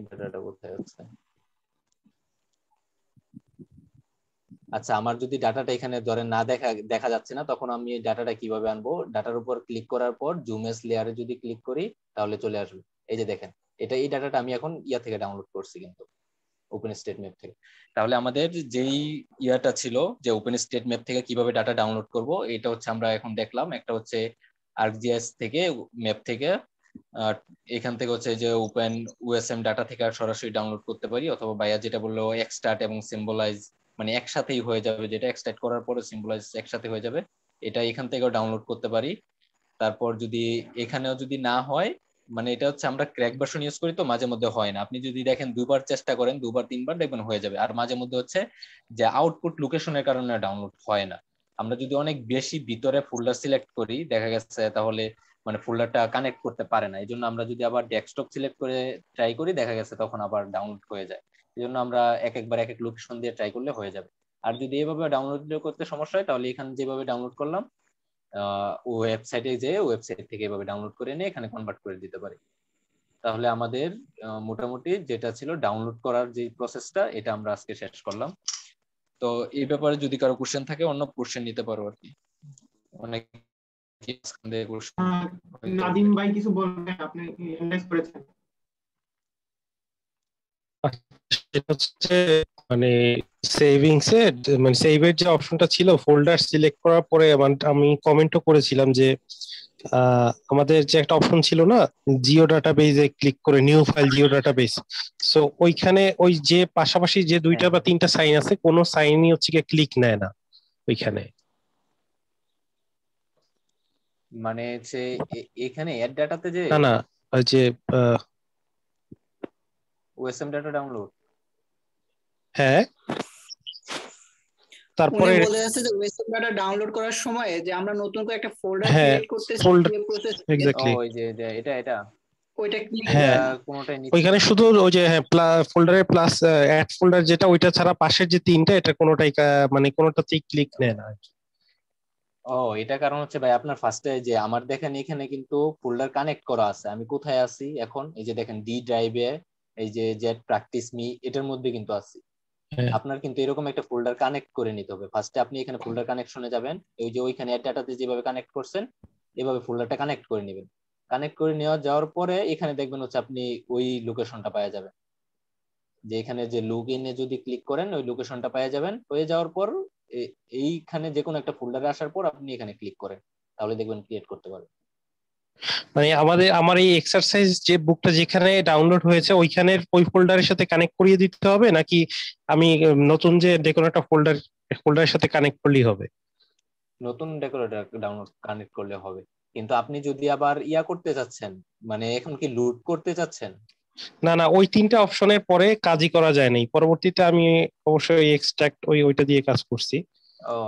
ডাটাটা কোথায় আছে? আচ্ছা, আমার যদি ডাটাটা এখানে ধরেন না দেখা যাচ্ছে না, তখন আমি এই ডাটাটা কিভাবে আনবো? ডাটার উপর ক্লিক করার পর জুম এস লেয়ারে যদি ক্লিক করি তাহলে চলে আসবে। এই যে দেখেন, এই ডাটাটা আমি এখন ইয়া থেকে ডাউনলোড করছি, কিন্তু ওপেন স্টেট ম্যাপ থেকে। তাহলে আমাদের যেই ইয়াটা ছিল যে ওপেন স্টেট ম্যাপ থেকে কিভাবে ডাটা ডাউনলোড করব, এটা হচ্ছে আমরা এখন দেখলাম। একটা হচ্ছে আর্কজিএস থেকে, ম্যাপ থেকে, এখান থেকে হচ্ছে যে ওপেন ওএসএম ডাটা থেকে আর সরাসরি ডাউনলোড করতে পারি, অথবা ভাইয়া যেটা বললো এক্সট্রাক্ট এবং সিম্বলাইজ, মানে একসাথেই হয়ে যাবে, যেটা এক্সট্রাক্ট করার পরে সিম্বলাইজ একসাথে হয়ে যাবে, এটা এখান থেকেও ডাউনলোড করতে পারি। তারপর যদি এখানেও যদি না হয়, মানে এটা হচ্ছে আমরা ক্র্যাক ভার্সন ইউজ করি তো মাঝে মধ্যে হয় না, আপনি যদি দেখেন দুবার চেষ্টা করেন, দুবার তিনবার দেখবেন হয়ে যাবে। আর মাঝে মধ্যে হচ্ছে যে আউটপুট লোকেশনের কারণে ডাউনলোড হয় না। আমরা যদি অনেক বেশি ভিতরে ফোল্ডার সিলেক্ট করি দেখা গেছে তাহলে মানে ফোল্ডারটা কানেক্ট করতে পারে না, এই জন্য আমরা যদি আবার ডেস্কটপ সিলেক্ট করে ট্রাই করি দেখা গেছে তখন আবার ডাউনলোড হয়ে যায়। এই জন্য আমরা একবার এক এক লোকেশন দিয়ে ট্রাই করলে হয়ে যাবে। আর যদি এভাবে ডাউনলোড করতে সমস্যা হয় তাহলে এখানে যেভাবে ডাউনলোড করলাম ওয়েবসাইটে যে ওয়েবসাইট থেকে এভাবে ডাউনলোড করে নিয়ে এখানে কনভার্ট করে দিতে পারি। তাহলে আমাদের মোটামুটি যেটা ছিল ডাউনলোড করার যে প্রসেসটা, এটা আমরা আজকে শেষ করলাম। তো এই ব্যাপারে যদি কারো কোশ্চেন থাকে অন্য কোশ্চেন নিতে পারো আর কি। অনেক নাদিম ভাই কিছু বলবেন, আপনি এনালাইজ করেছেন? সেটা হচ্ছে মানে সেভিংস এর মানে সেভের যে অপশনটা ছিল ফোল্ডার সিলেক্ট করার পরে আমি কমেন্টও করেছিলাম যে আমাদের যে একটা অপশন ছিল না জিও ডাটাবেজে ক্লিক করে new file Jio database, so ওইখানে ওই যে পাশাপাশি যে দুইটা বা তিনটা সাইন আছে কোনো সাইনই হচ্ছে কি ক্লিক নেয় না ওইখানে। মানে হচ্ছে এখানে অ্যাড ডাটাতে যে না ওই যে ওএসএম ডাটা ডাউনলোড, হ্যাঁ তারপরে উনি বলে আছে যে ওয়েবসাইট ডাটা ডাউনলোড করার সময় যে আমরা নতুন করে একটা ফোল্ডার হ্যাঁ ক্রিয়েট করতেছি, ফোল্ডার এই প্রসেস এক্স্যাক্টলি ওই যে এটা ওইটা ক্লিক হ্যাঁ কোনটাই ওইখানে শুধু ওই যে হ্যাঁ ফোল্ডারের প্লাস অ্যাড ফোল্ডার যেটা ওইটা ছাড়া পাশের যে তিনটা এটা কোনোটাই মানে কোনোটাতেই ক্লিক নেয় না। ও এটা কারণ হচ্ছে ভাই আপনার ফার্স্টে যে আমার দেখেন এখানে কিন্তু ফোল্ডার কানেক্ট করা আছে, আমি কোথায় আছি এখন? এই যে দেখেন ডি ড্রাইভে এই যে জেট প্র্যাকটিস মি এটার মধ্যে কিন্তু আছি। আপনার কিন্তু এরকম একটা ফোল্ডার কানেক্ট করে নিতে হবে। ফার্স্টে আপনি এখানে ফোল্ডার কানেকশনে যাবেন, ওই যে ওইখানে অ্যাড ডাটাতে যেভাবে কানেক্ট করছেন এভাবে ফোল্ডারটা কানেক্ট করে নেবেন। কানেক্ট করে যাওয়ার পরে এখানে দেখবেন হচ্ছে আপনি ওই লোকেশনটা পাওয়া যাবেন, যে এখানে যে লগ ইনে যদি ক্লিক করেন ওই লোকেশনটা পাওয়া যাবেন। হয়ে যাওয়ার পর এইখানে যে কোনো একটা ফোল্ডারে আসার পর আপনি এখানে ক্লিক করেন, তাহলে দেখবেন ক্রিয়েট করতে পারবেন। মানে আমার এই এক্সারসাইজ যে বুকটা যেখানে ডাউনলোড হয়েছে ওইখানের ওই ফোল্ডারের সাথে কানেক্ট করিয়ে দিতে হবে, নাকি আমি নতুন যে কোনো একটা ফোল্ডারের সাথে কানেক্ট করলেই হবে? নতুন ডেকোরেটর ডাউনলোড কানেক্ট করলে হবে, কিন্তু আপনি যদি আবার ইয়া করতে যাচ্ছেন, মানে এখন কি লুট করতে যাচ্ছেন? না ওই তিনটা অপশনের পরে কাজই করা যায় নাই, পরবর্তীতে আমি অবশ্যই এক্সট্রাক্ট ওইটা দিয়ে কাজ করছি,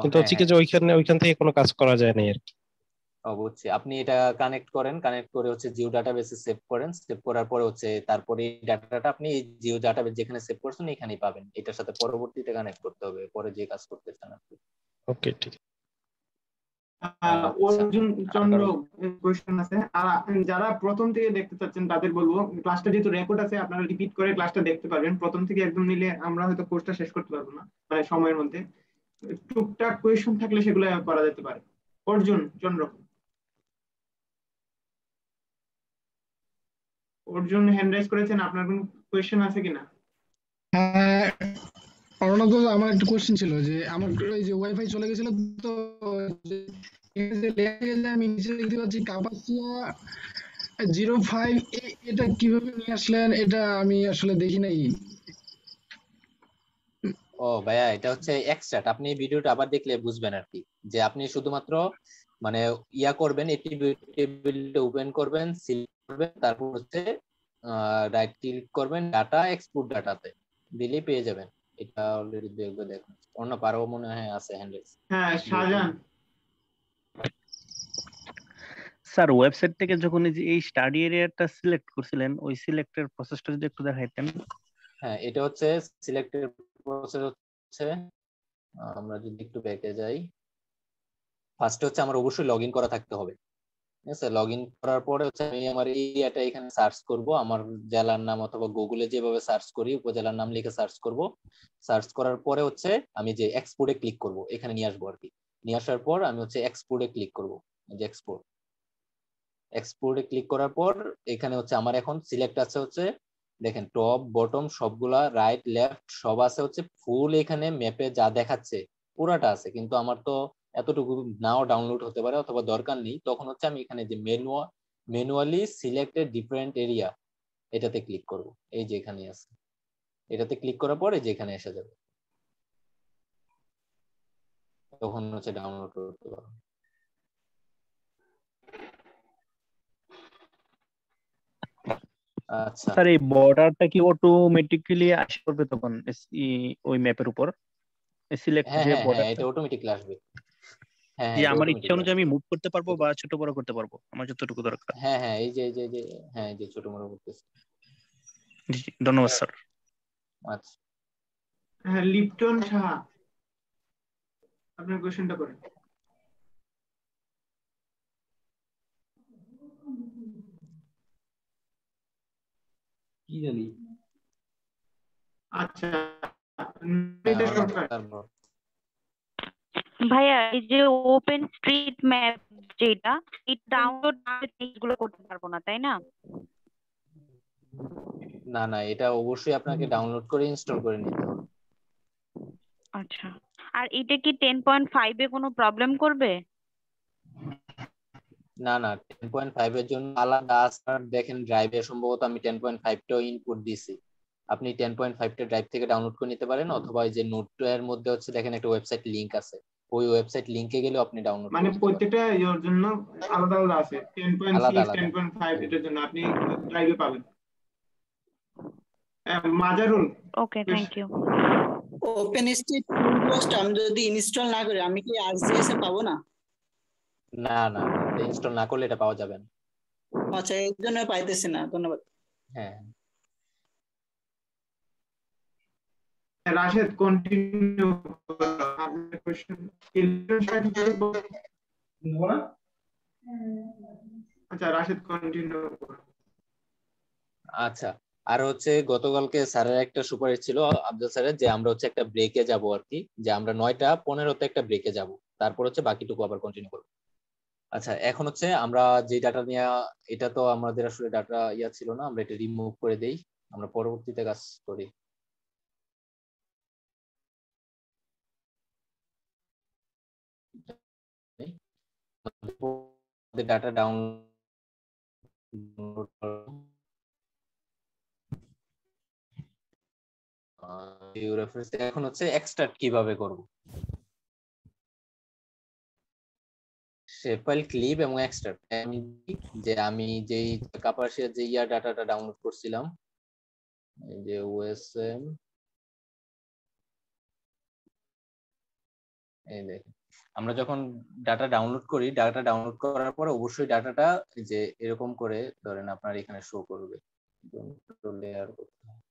কিন্তু হচ্ছে কি যে ওইখান থেকে কোনো কাজ করা যায় নাই আর কি। বুঝছি। আপনি এটা কানেক্ট করেন, কানেক্ট করে হচ্ছে জিও ডাটাবেসে সেভ করেন, সেভ করার পরে হচ্ছে তারপরে এই ডাটাটা আপনি এই জিও ডাটাবেস যেখানে সেভ করছেন এখানেই পাবেন। এটার সাথে পরবর্তীতে কানেক্ট করতে হবে পরে যে কাজ করতে চান আপনি। ওকে ঠিক অর্জুন চন্দ্র কোশ্চেন আছে, আর যারা প্রথম থেকে দেখতে চাচ্ছেন তাদের বলবো ক্লাসটা যেহেতু রেকর্ড আছে আপনারা রিপিট করে ক্লাসটা দেখতে পারবেন। প্রথম থেকে একদম নিলে আমরা হয়তো কোর্সটা শেষ করতে পারবো না মানে সময়ের মধ্যে, টুকটাক কোয়েশ্চন থাকলে সেগুলো করা যেতে পারে। অর্জুন চন্দ্র, অর্জুন হ্যান্ড রাইজ করেছেন, আপনার কোনো কোয়েশ্চেন আছে কিনা? হ্যাঁ অরুণাদ, আমার একটা কোয়েশ্চেন ছিল যে আমার এই যে ওয়াইফাই চলে গেছিল তো আমি নিচে দেখতে পাচ্ছি কাপাসিয়া 05, এটা কিভাবে নিয়ে আসলেন? এটা আমি আসলে দেখি নাই। ও ভাইয়া, এটা হচ্ছে এক্সট্রাক্ট। আপনি এই ভিডিওটা আবার দেখলে বুঝবেন আর কি, যে আপনি শুধুমাত্র মানে ইয়া করবেন, এই টেবিলটা ওপেন করবেন, সিলেক্ট করবেন, তারপর হচ্ছে রাইট ক্লিক করবেন, ডাটা এক্সপোর্ট ডাটাতে দিলেই পেয়ে যাবেন। এটা অলরেডি দেখবে, দেখুন অন্য পারো মনে হয় আছে হ্যান্ডেল। হ্যাঁ শাহজাহান, স্যার ওয়েবসাইট থেকে যখন এই স্টাডি এরিয়াটা সিলেক্ট করছিলেন, ওই সিলেক্টের প্রসেসটা যদি একটু দেখাইতেন। হ্যাঁ, এটা হচ্ছে সিলেক্টের প্রসেস হচ্ছে, আমরা যদি একটু ব্যাকে যাই, ফার্স্টে হচ্ছে আমার অবশ্যই লগইন করা থাকতে হবে। ঠিক আছে, লগইন করার পরে হচ্ছে আমি আমার এরিয়াটা এখানে সার্চ করব, আমার জেলার নাম অথবা গুগলে যেভাবে সার্চ করি উপজেলার নাম লিখে সার্চ করব। সার্চ করার পরে হচ্ছে আমি যে এক্সপোর্টে ক্লিক করব, এখানে নিয়ে আসবো আর কি। নিয়ে আসার পর আমি হচ্ছে এক্সপোর্টে ক্লিক করব, যে এক্সপোর্টে ক্লিক করার পর এখানে হচ্ছে আমার এখন সিলেক্ট আছে হচ্ছে, দেখেন টপ বটম সবগুলা, রাইট লেফট সব আছে হচ্ছে ফুল, এখানে ম্যাপে যা দেখাচ্ছে পুরাটা আছে, কিন্তু আমার তো এতটুকু নাও ডাউনলোড হতে পারে অথবা দরকার নেই। তখন হচ্ছে আমি এখানে যে ম্যানুয়ালি সিলেক্টেড ডিফারেন্ট এরিয়া, এটাতে ক্লিক করব। এই যে এখানে আছে, এটাতে ক্লিক করার পরে যে এখানে এসে যাবে, তখন হচ্ছে ডাউনলোড করতে পারবো। আচ্ছা স্যার এই বর্ডারটা কি অটোমেটিক্যালি আসে পড়বে তখন ওই ম্যাপের উপর সিলেক্ট হ্যাঁ যে হ্যাঁ হ্যাঁ, বর্ডারটা? এটা অটোমেটিকলি আসবে। হ্যাঁ হ্যাঁ, যে এটা আমার ইচ্ছা অটোমেটিকলি অনুযায়ী আসবে। আমি মুভ করতে পারবো বা ছোট বড় করতে পারবো আমার যতটুকু দরকার। হ্যাঁ হ্যাঁ, এই যে হ্যাঁ, এই যে ছোট বড় করতেছে। জি, ধন্যবাদ স্যার। আচ্ছা, হ্যাঁ লিপটন সাহা, আপনার কোশ্চেনটা করেন। কি জানি। আচ্ছা হ্যাঁ, এটা সরকার, ভাইয়া এই যে ওপেন স্ট্রিট ম্যাপ যেটা, এই ডাউনলোড এগুলো করতে পারবো না তাই না? না না, এটা অবশ্যই আপনাকে ডাউনলোড করে ইনস্টল করে নিতে হবে। আচ্ছা, আর এটা কি 10.5 এ কোনো প্রবলেম করবে? না না, 10.5 এর জন্য আলাদা আছে। দেখেন ড্রাইভে সম্ভবত আমি 10.5 টাও ইনপুট দিছি। আপনি 10.5 টা ড্রাইভ থেকে ডাউনলোড করে নিতে পারেন, অথবা এই যে নোট এর মধ্যে হচ্ছে দেখেন একটা ওয়েবসাইট লিংক আছে, ওই ওয়েবসাইট লিংকে গেলেও আপনি ডাউনলোড মানে করতে পারেন। প্রত্যেকটা এর জন্য আলাদা আলাদা আছে, 10.6 আলাদা 10.5 এটার জন্য আপনি ড্রাইভে পাবেন। মাজারুল, ওকে, থ্যাংক ইউ। ওপেন স্ট্রিট টুলবক্সটা আমি যদি ইনস্টল না করি আমি কি আরজিএস এ পাবো না? না না, ইনস্টল না করলে এটা পাওয়া যাবে না। আচ্ছা, এর জন্য পাইতেছি না, ধন্যবাদ। হ্যাঁ, রাশেদ কন্টিনিউ আপনার কোশ্চেন। আচ্ছা রাশেদ কন্টিনিউ। আচ্ছা। আর হচ্ছে গতকালকে স্যারের একটা সুপারিশ ছিল আফজাল স্যারের, যে আমরা হচ্ছে একটা ব্রেকে যাব আর কি, যে আমরা 9:15-তে একটা ব্রেকে যাব, তারপর হচ্ছে বাকিটুকু আবার কন্টিনিউ করব। আচ্ছা, এখন হচ্ছে আমরা যে ডাটা নিয়ে, এটা তো আমাদের আসলে ডাটা ইয়া ছিল না, আমরা এটা রিমুভ করে দেই, আমরা পরবর্তীতে কাজ করি। ডাটা ডাউনলোড এখন হচ্ছে এক্সট্রাক্ট কিভাবে করব, শেপ ফাইল, ক্লিপ এবং এক্সট্রাক্ট। আমি যেই কাপাসিয়া যে ইয়ার ডাটাটা ডাউনলোড করছিলাম, এই যে ওএসএম, এই দেখেন আমরা যখন ডাটা ডাউনলোড করি, ডাটা ডাউনলোড করার পরে অবশ্যই ডাটাটা যে এরকম করে ধরেন আপনার এখানে শো করবে। লেয়ার করতে হবে,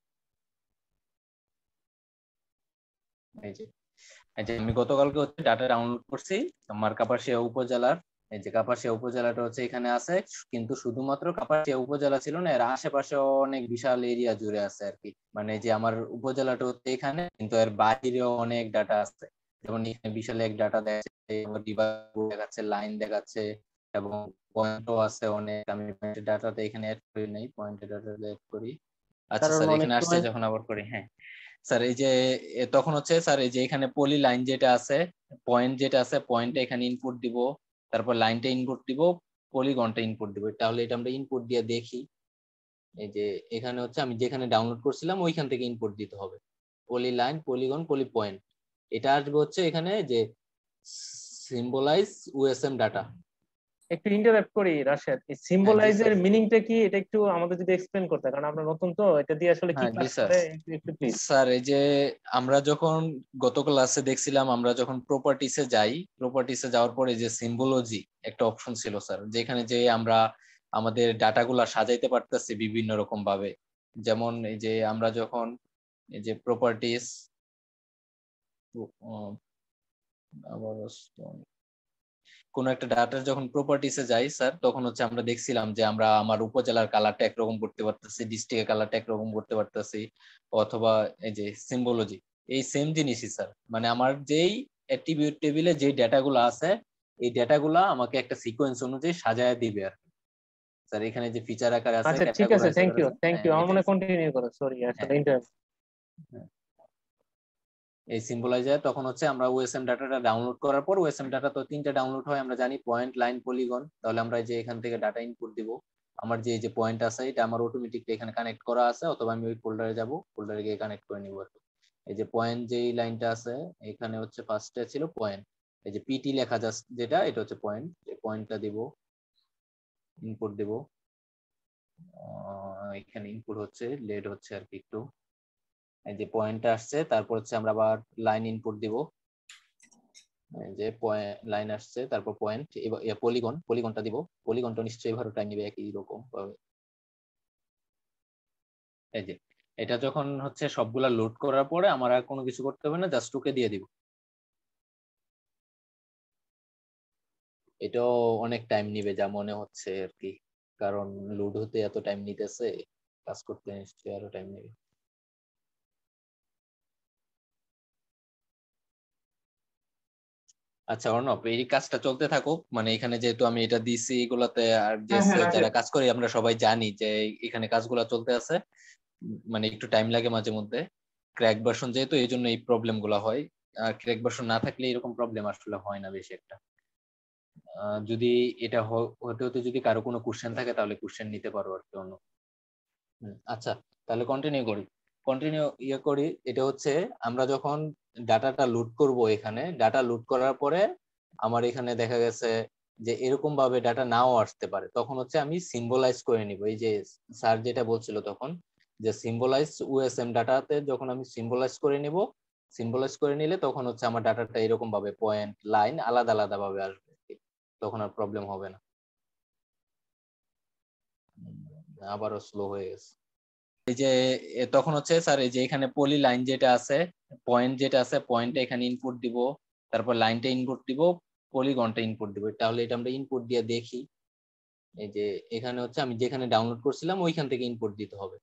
এই যে আমি গতকালকে হচ্ছে ডাটা ডাউনলোড করছি আমার কাপাসিয়া উপজেলার। এই যে কাপাসিয়া উপজেলাটা হচ্ছে এখানে আছে, কিন্তু শুধুমাত্র কাপাসিয়া উপজেলা ছিল না, এর আশেপাশে অনেক বিশাল এরিয়া জুড়ে আছে আর কি। মানে যে আমার উপজেলাটা হচ্ছে এখানে, কিন্তু এর বাইরেও অনেক ডাটা আছে। যেমন এখানে বিশাল এক ডাটা দেখাচ্ছে, লাইন দেখাচ্ছে, এবং পয়েন্টও আছে অনেক। আমি ডাটাতে এখানে অ্যাড করি নাই, পয়েন্টের ডাটাতে অ্যাড করি। আচ্ছা স্যার, এখানে আসছে যখন আবার করি। হ্যাঁ স্যার, এই যে তখন হচ্ছে স্যার এই যে এখানে পলি লাইন যেটা আছে, পয়েন্ট যেটা আছে, পয়েন্টে এখানে ইনপুট দিব, তারপর লাইনটা ইনপুট দিব, পলিগনটা ইনপুট দিব। তাহলে এটা আমরা ইনপুট দিয়ে দেখি। এই যে এখানে হচ্ছে আমি যেখানে ডাউনলোড করছিলাম ওইখান থেকে ইনপুট দিতে হবে। পলিলাইন পলিগন পলি পয়েন্ট। এটা আসবে হচ্ছে এখানে যে সিম্বলাইজ ওএসএম ডাটা। একটু ইন্টারাপ্ট করি রাশেদ, এই সিম্বলাইজের মিনিংটা কি এটা একটু আমাদের যদি এক্সপ্লেন করতে, কারণ আমরা নতুন তো, এটা দিয়ে আসলে কি কাজ করে একটু প্লিজ। স্যার এই যে আমরা যখন গত ক্লাসে দেখছিলাম, আমরা যখন প্রপার্টিসে যাই, প্রপার্টিসে যাওয়ার পরে যে সিম্বলজি একটা অপশন ছিল স্যার, যেখানে যে আমরা আমাদের ডাটাগুলা সাজাইতে পারতেছি বিভিন্ন রকম ভাবে। যেমন এই যে আমরা যখন এই যে প্রপার্টিস কোন একটা ডাটার যখন প্রপার্টিসে যাই স্যার, তখন হচ্ছে আমরা দেখছিলাম যে আমরা আমার উপজেলার কালারটা একরকম করতে পারতেছি, ডিস্ট্রিক্টের কালারটা একরকম করতে পারতেছি, অথবা এই যে সিম্বলজি এই সেম জিনিসই স্যার। মানে আমার যেই অ্যাট্রিবিউট টেবিলে যে ডেটাগুলো আছে, এই ডেটাগুলো আমাকে একটা সিকোয়েন্স অনুযায়ী সাজায় দিবে আর কি স্যার। এখানে যে ফিচার আকার আছে, আচ্ছা ঠিক আছে, থ্যাংক ইউ আমার মনে কন্টিনিউ করো, সরি আসলে ইন্টারাপ্ট। এই সিম্বলাইজার তখন হচ্ছে আমরা ওএসএম ডাটাটা ডাউনলোড করার পর, ওএসএম ডাটা তো তিনটা ডাউনলোড হয় আমরা জানি, পয়েন্ট, লাইন, পলিগন। তাহলে আমরা যে এখান থেকে ডাটা ইনপুট দিব, আমার যে যে পয়েন্ট আছে এটা আমার অটোমেটিকলি এখানে কানেক্ট করা আছে, অথবা আমি ওই ফোল্ডারে যাব, ফোল্ডারে গিয়ে কানেক্ট করে নিব আর কি। এই যে পয়েন্ট যেই লাইনটা আছে এখানে হচ্ছে ফার্স্টে ছিল পয়েন্ট, এই যে পিটি লেখা যাচ্ছে যেটা, এটা হচ্ছে পয়েন্ট। এই পয়েন্টটা দিব, ইনপুট দিব। এখানে ইনপুট হচ্ছে লেড হচ্ছে আর কি একটু। এই যে পয়েন্টটা আসছে, তারপর হচ্ছে আমরা আবার লাইন ইনপুট দিব। এই যে লাইন আসছে, তারপর পয়েন্ট, পলিগনটা দিব। পলিগনটা নিশ্চয়ই ভালো টাইম নিবে একই রকম ভাবে। এই যে এটা যখন হচ্ছে সবগুলা লোড করার পরে আমার আর কোনো কিছু করতে হবে না, জাস্ট ওকে দিয়ে দিব। এটাও অনেক টাইম নিবে যা মনে হচ্ছে আর কি, কারণ লোড হতে এত টাইম নিতেছে, কাজ করতে নিশ্চয়ই আরো টাইম নেবে। আচ্ছা অর্ণব, এই কাজটা চলতে থাকুক। মানে এখানে যেহেতু আমি এটা দিছি এগুলাতে, আর যে যারা কাজ করে আমরা সবাই জানি যে এখানে কাজগুলা চলতে আছে, মানে একটু টাইম লাগে মাঝে মধ্যে। ক্র্যাক ভার্সন যেহেতু, এই জন্য এই প্রবলেম গুলা হয়। আর ক্র্যাক ভার্সন না থাকলে এরকম প্রবলেম আসলে হয় না বেশি একটা। যদি এটা হতে হতে যদি কারো কোনো কোশ্চেন থাকে তাহলে কোশ্চেন নিতে পারো আর কি অন্য। আচ্ছা তাহলে কন্টিনিউ করি। এটা হচ্ছে আমরা যখন ডাটাটা লোড করব, এখানে ডাটা লোড করার পরে আমার এখানে দেখা গেছে যে এরকম ভাবে ডাটা নাও আসতে পারে, তখন হচ্ছে আমি সিম্বলাইজ করে নিব। এই যে স্যার যেটা বলছিল তখন, যে সিম্বলাইজ ওএসএম ডাটাতে যখন আমি সিম্বলাইজ করে নিব, সিম্বলাইজ করে নিলে তখন হচ্ছে আমার ডাটাটা এরকম ভাবে পয়েন্ট, লাইন আলাদা আলাদা ভাবে আসবে, তখন আর প্রবলেম হবে না। আবারও স্লো হয়ে গেছে। এই যে তখন হচ্ছে স্যার এই যে এখানে পলি লাইন যেটা আছে, পয়েন্ট যেটা আছে, পয়েন্টটা এখানে ইনপুট দিব, তারপর লাইনটা ইনপুট দিব, পলিগনটা ইনপুট দিব। তাহলে এটা আমরা ইনপুট দিয়ে দেখি। এই যে এখানে হচ্ছে আমি যেখানে ডাউনলোড করছিলাম ওইখান থেকে ইনপুট দিতে হবে,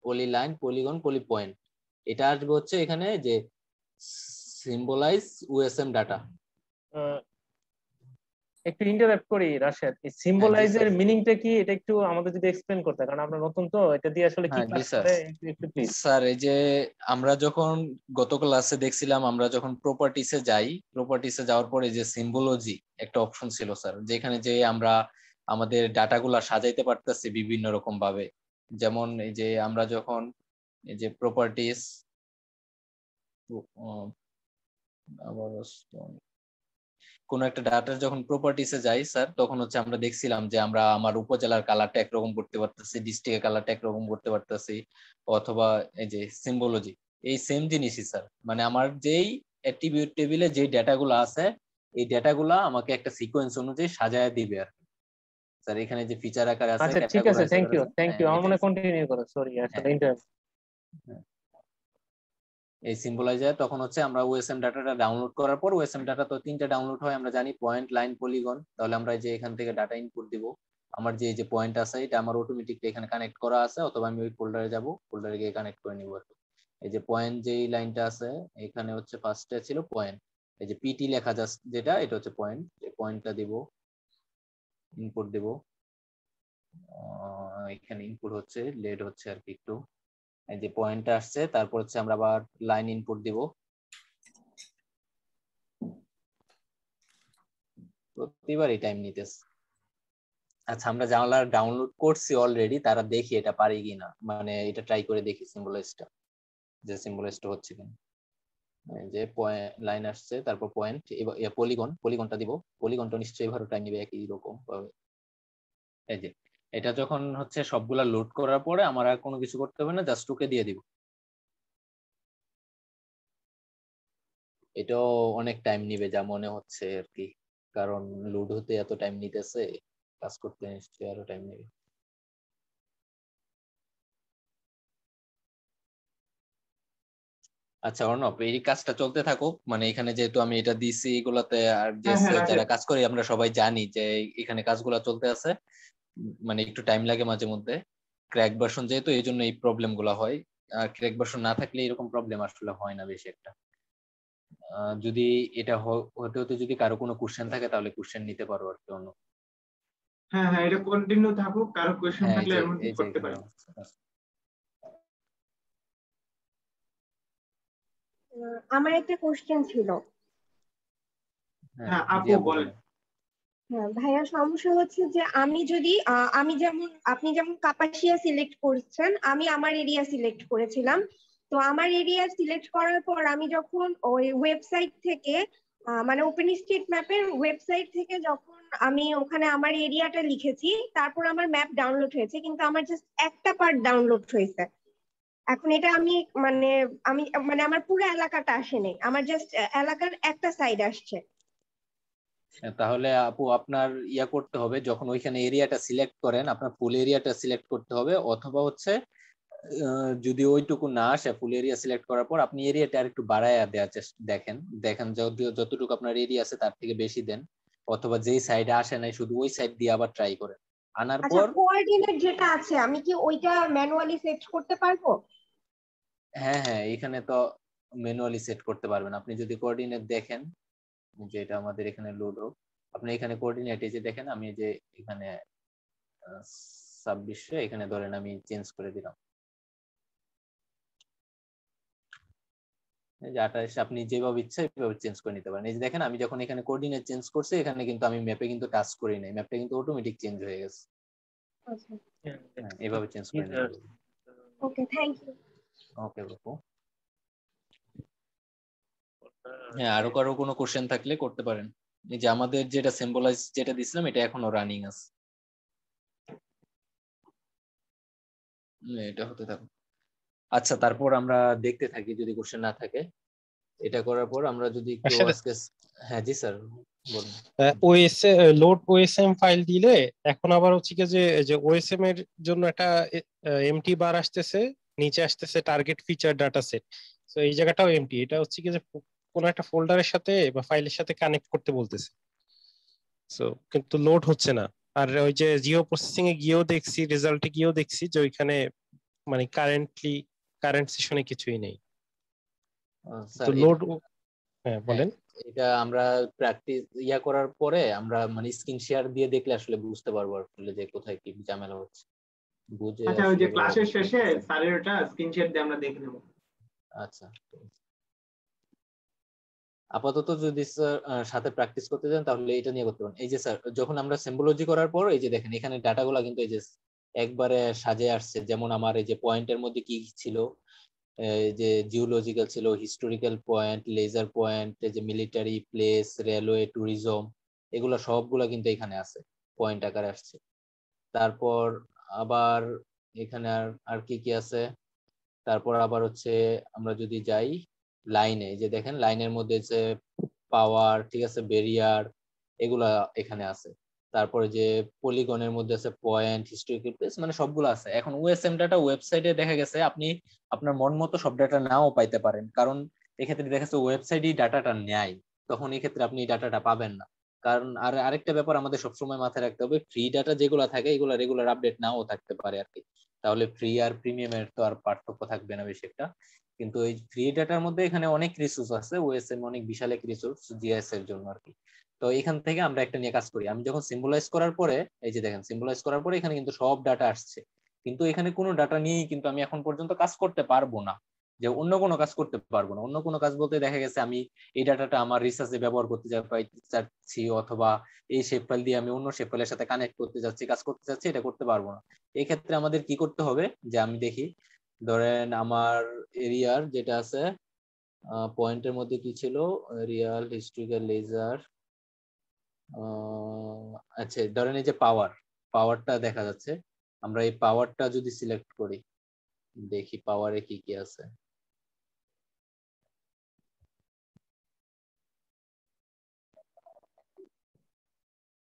পলি লাইন পলিগন পলি পয়েন্ট। এটা আসবে হচ্ছে এখানে যে সিম্বলাইজ ওএসএম ডাটা। একটু ইন্টারাপ্ট করি রাশেদ, এই সিম্বলাইজের মিনিংটা কি এটা একটু আমাদের যদি এক্সপ্লেন করতে, কারণ আমরা নতুন তো, এটা দিয়ে আসলে কি কাজ করে একটু প্লিজ। স্যার এই যে আমরা যখন গত ক্লাসে দেখছিলাম, আমরা যখন প্রপার্টিসে যাই, প্রপার্টিসে যাওয়ার পরে যে সিম্বলজি একটা অপশন ছিল স্যার, যেখানে যে আমরা আমাদের ডাটাগুলা সাজাইতে পারতেছি বিভিন্ন রকম ভাবে। যেমন এই যে আমরা যখন এই যে প্রপার্টিস কোন একটা ডাটার যখন প্রপার্টিসে যাই স্যার, তখন হচ্ছে আমরা দেখছিলাম যে আমরা আমার উপজেলার কালারটা একরকম করতে পারতেছি, ডিস্ট্রিক্টের কালারটা একরকম করতে পারতেছি, অথবা এই যে সিম্বলজি এই সেম জিনিসই স্যার। মানে আমার যেই অ্যাট্রিবিউট টেবিলে যে ডেটাগুলো আছে, এই ডেটাগুলো আমাকে একটা সিকোয়েন্স অনুযায়ী সাজায় দিবে আর কি স্যার। এখানে যে ফিচার আকার আছে। আচ্ছা ঠিক আছে, থ্যাংক ইউ আমার মনে কন্টিনিউ করো, সরি আসলে ইন্টারাপ্ট। এই সিম্বলাইজার তখন হচ্ছে আমরা ওএসএম ডাটাটা ডাউনলোড করার পর, ওএসএম ডাটা তো তিনটা ডাউনলোড হয় আমরা জানি, পয়েন্ট, লাইন, পলিগন। তাহলে আমরা যে এখান থেকে ডাটা ইনপুট দিব, আমার যে যে পয়েন্ট আছে এটা আমার অটোমেটিকলি এখানে কানেক্ট করা আছে, অথবা আমি ওই ফোল্ডারে যাব, ফোল্ডারে গিয়ে কানেক্ট করে নিব আর কি। এই যে পয়েন্ট যেই লাইনটা আছে এখানে হচ্ছে ফার্স্টে ছিল পয়েন্ট, এই যে পিটি লেখা যাচ্ছে যেটা, এটা হচ্ছে পয়েন্ট। এই পয়েন্টটা দিব, ইনপুট দিব। এখানে ইনপুট হচ্ছে লেড হচ্ছে আর কি একটু। এই যে পয়েন্টটা আসছে, তারপর হচ্ছে আমরা আবার লাইন ইনপুট দিব। প্রতিবারই টাইম নিতেছে। আচ্ছা আমরা যারা ডাউনলোড করছি অলরেডি তারা দেখি এটা পারি কিনা, মানে এটা ট্রাই করে দেখি সিম্বলাইজটা। যে সিম্বলাইজটা হচ্ছে কিনা। যে লাইন আসছে, তারপর পয়েন্ট, পলিগনটা দিব। পলিগনটা নিশ্চয়ই এবারও টাইম নিবে একই রকম ভাবে। এই যে এটা যখন হচ্ছে সবগুলা লোড করার পরে আমার আর কোনো কিছু করতে হবে না, জাস্ট ওকে দিয়ে দিব। এটাও অনেক টাইম নিবে যা মনে হচ্ছে আর কি, কারণ লোড হতে এত টাইম নিতেছে, কাজ করতে নিশ্চয়ই আরো টাইম নেবে। আচ্ছা অর্ণব, এই কাজটা চলতে থাকুক, মানে এখানে যেহেতু আমি এটা দিছি এগুলাতে, আর যে যারা কাজ করে আমরা সবাই জানি যে এখানে কাজগুলা চলতে আছে, মানে একটু টাইম লাগে মাঝে মধ্যে। ক্র্যাক ভার্সন যেহেতু, এই জন্য এই প্রবলেম গুলা হয়। আর ক্র্যাক ভার্সন না থাকলে এরকম প্রবলেম আসলে হয় না বেশি একটা। যদি এটা হতে হতে যদি কারো কোনো কোশ্চেন থাকে তাহলে কোশ্চেন নিতে পারো আর কি অন্য। হ্যাঁ হ্যাঁ, এটা কন্টিনিউ থাকুক, কারো কোশ্চেন থাকলে এর মধ্যে করতে পারেন। আমার একটা কোশ্চেন ছিল। হ্যাঁ আপু বলেন। হ্যাঁ ভাইয়া, সমস্যা হচ্ছে যে আমি যদি আমি যেমন, আপনি যেমন কাপাসিয়া সিলেক্ট করছেন, আমি আমার এরিয়া সিলেক্ট করেছিলাম। তো আমার এরিয়া সিলেক্ট করার পর আমি যখন ওই ওয়েবসাইট থেকে মানে ওপেনস্ট্রিটম্যাপের ওয়েবসাইট থেকে যখন আমি ওখানে আমার এরিয়াটা লিখেছি, তারপর আমার ম্যাপ ডাউনলোড হয়েছে, কিন্তু আমার জাস্ট একটা পার্ট ডাউনলোড হয়েছে। এখন এটা আমি মানে আমার পুরো এলাকাটা আসেনি, আমার জাস্ট এলাকার একটা সাইড আসছে। তাহলে আপু আপনার করতে হবে, যখন ওইখানে এরিয়াটা সিলেক্ট করেন আপনার ফুল এরিয়াটা সিলেক্ট করতে হবে, অথবা হচ্ছে যদি ওইটুকু না আসে ফুল এরিয়া সিলেক্ট করার পর আপনি এরিয়াটা আর একটু বাড়ায়া দেওয়ার চেষ্টা দেখেন যতটুকু আপনার এরিয়া আছে তার থেকে বেশি দেন, অথবা যেই সাইডে আসে নাই শুধু ওই সাইড দিয়ে আবার ট্রাই করেন। আনার পর কোঅর্ডিনেট যেটা আছে আমি কি ওইটা ম্যানুয়ালি সেট করতে পারবো? হ্যাঁ হ্যাঁ, এখানে তো ম্যানুয়ালি সেট করতে পারবেন। আপনি যদি কোঅর্ডিনেট দেখেন, যেটা আমাদের এখানে লোড হোক, আপনি এখানে কোঅর্ডিনেট এই যে দেখেন, আমি যে এখানে 2600 এখানে ধরেন আমি চেঞ্জ করে দিলাম, এই যে 28, আপনি যেভাবে ইচ্ছা এইভাবে চেঞ্জ করে নিতে পারেন। এই যে দেখেন আমি যখন এখানে কোঅর্ডিনেট চেঞ্জ করছি, এখানে কিন্তু আমি ম্যাপে কিন্তু টাচ করি নাই, ম্যাপটা কিন্তু অটোমেটিক চেঞ্জ হয়ে গেছে। আচ্ছা এভাবে চেঞ্জ করে নিতে পারবেন। ওকে, থ্যাংক ইউ। ওকে বাপু। হ্যাঁ, আরো কারো কোনো কোশ্চেন থাকলে করতে পারেন। এই যে আমাদের যেটা সিম্বলাইজ যেটা দিছিলাম এটা এখনো রানিং আছে, এটা হতে থাকুক। আচ্ছা, তারপর আমরা দেখতে থাকি যদি কোশ্চেন না থাকে। এটা করার পর আমরা যদি একটু আজকে, হ্যাঁ জি স্যার বলুন। লোড ওএসএম ফাইল দিলে এখন আবার হচ্ছে কি যে ওএসএম এর জন্য একটা এমটি বার আসতেছে, নিচে আসতেছে টার্গেট ফিচার ডাটা সেট। তো এই জায়গাটাও এমটি, এটা হচ্ছে কি যে কোন একটা ফোল্ডারের সাথে বা ফাইলের সাথে কানেক্ট করতে বলতেছে, সো কিন্তু লোড হচ্ছে না। আর ওই যে জিও প্রসেসিং এ গিয়েও দেখছি, রেজাল্টে গিয়েও দেখছি যে ওইখানে মানে কারেন্ট সেশনে কিছুই নেই। তো লোড, হ্যাঁ বলেন। এটা আমরা প্র্যাকটিস করার পরে আমরা মানে স্ক্রিন শেয়ার দিয়ে দেখলে আসলে বুঝতে পারবো আসলে যে কোথায় কি ঝামেলা হচ্ছে বুঝে। আচ্ছা, ওই যে ক্লাসের শেষে স্যারের ওটা স্ক্রিন শেয়ার দিয়ে আমরা দেখে নেব। আচ্ছা, আপাতত যদি স্যার সাথে প্র্যাকটিস করতে চান তাহলে এটা নিয়ে করতে পারেন। এই যে স্যার যখন আমরা সিম্বলজি করার পর এই যে দেখেন এখানে ডাটাগুলো কিন্তু এই যে একবারে সাজে আসছে, যেমন আমার এই যে পয়েন্টের মধ্যে কি ছিল, যে জিওলজিক্যাল ছিল, হিস্টোরিক্যাল পয়েন্ট, লেজার পয়েন্ট, যে মিলিটারি প্লেস, রেলওয়ে, ট্যুরিজম, এগুলো সবগুলা কিন্তু এখানে আছে, পয়েন্ট আকারে আসছে। তারপর আবার এখানে আর কি কি আছে, তারপর আবার হচ্ছে আমরা যদি যাই লাইনে, যে দেখেন লাইনের মধ্যে যে পাওয়ার, ঠিক আছে, বেরিয়ার, এগুলা এখানে আছে। তারপরে যে পলিগনের মধ্যে আছে পয়েন্ট, হিস্টোরিক্যাল প্লেস, মানে সবগুলো আছে। এখন ওএসএম ডাটা ওয়েবসাইটে দেখা গেছে আপনি আপনার মন মতো সব ডাটা নাও পাইতে পারেন, কারণ এক্ষেত্রে দেখা যাচ্ছে ওয়েবসাইটই ডাটাটা নেয়, তখন এই ক্ষেত্রে আপনি ডাটাটা পাবেন না। কারণ আরেকটা ব্যাপার আমাদের সবসময় মাথায় রাখতে হবে, ফ্রি ডাটা যেগুলো থাকে এগুলো রেগুলার আপডেট নাও থাকতে পারে আর কি। তাহলে ফ্রি আর প্রিমিয়ামের তো আর পার্থক্য থাকবে না বেশি একটা। কিন্তু এই ফ্রি ডাটার মধ্যে এখানে অনেক রিসোর্স আছে, ওএসএম অনেক বিশাল এক রিসোর্স জিএস এর জন্য আর কি। তো এখান থেকে আমরা একটা নিয়ে কাজ করি। আমি যখন সিম্বলাইজ করার পরে এই যে দেখেন সিম্বলাইজ করার পরে এখানে কিন্তু সব ডাটা আসছে, কিন্তু এখানে কোনো ডাটা নিয়েই কিন্তু আমি এখন পর্যন্ত কাজ করতে পারবো না, যে অন্য কোনো কাজ করতে পারবো না। অন্য কোনো কাজ বলতে দেখা গেছে আমি এই ডাটাটা আমার রিসার্চে ব্যবহার করতে চাচ্ছি, অথবা এই শেপ ফাইল দিয়ে আমি অন্য শেপ ফাইলের সাথে কানেক্ট করতে যাচ্ছি, কাজ করতে চাচ্ছি, এটা করতে পারবো না। এই ক্ষেত্রে আমাদের কি করতে হবে, যে আমি দেখি ধরেন আমার এরিয়ার যেটা আছে পয়েন্টের মধ্যে কি ছিল, রিয়াল হিস্ট্রিক্যাল লেজার, আচ্ছা ধরেন এই যে পাওয়ারটা দেখা যাচ্ছে, আমরা এই পাওয়ারটা যদি সিলেক্ট করি, দেখি পাওয়ারে কি কি আছে।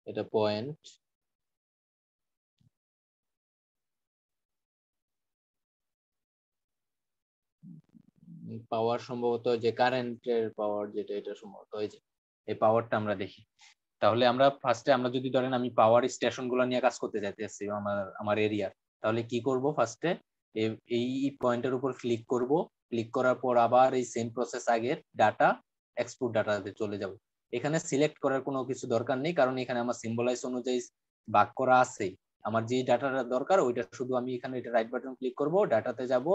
এটা পয়েন্ট, পাওয়ার সম্ভবত যে কারেন্টের পাওয়ার যেটা, এটা সম্ভবত এই যে এই পাওয়ারটা আমরা দেখি। তাহলে আমরা ফার্স্টে আমরা যদি ধরেন আমি পাওয়ার স্টেশন গুলো নিয়ে কাজ করতে চাইতেছি আমার এরিয়া, তাহলে কি করব, ফার্স্টে এই পয়েন্টের উপর ক্লিক করব, ক্লিক করার পর আবার এই সেম প্রসেস আগের ডাটা এক্সপোর্ট ডাটাতে চলে যাব। এখানে সিলেক্ট করার কোনো কিছু দরকার নেই, কারণ এখানে আমার সিম্বলাইজ অনুযায়ী ভাগ করা আছে। আমার যে ডাটাটা দরকার ওইটা শুধু আমি এখানে এটা রাইট বাটন ক্লিক করব, ডাটাতে যাব,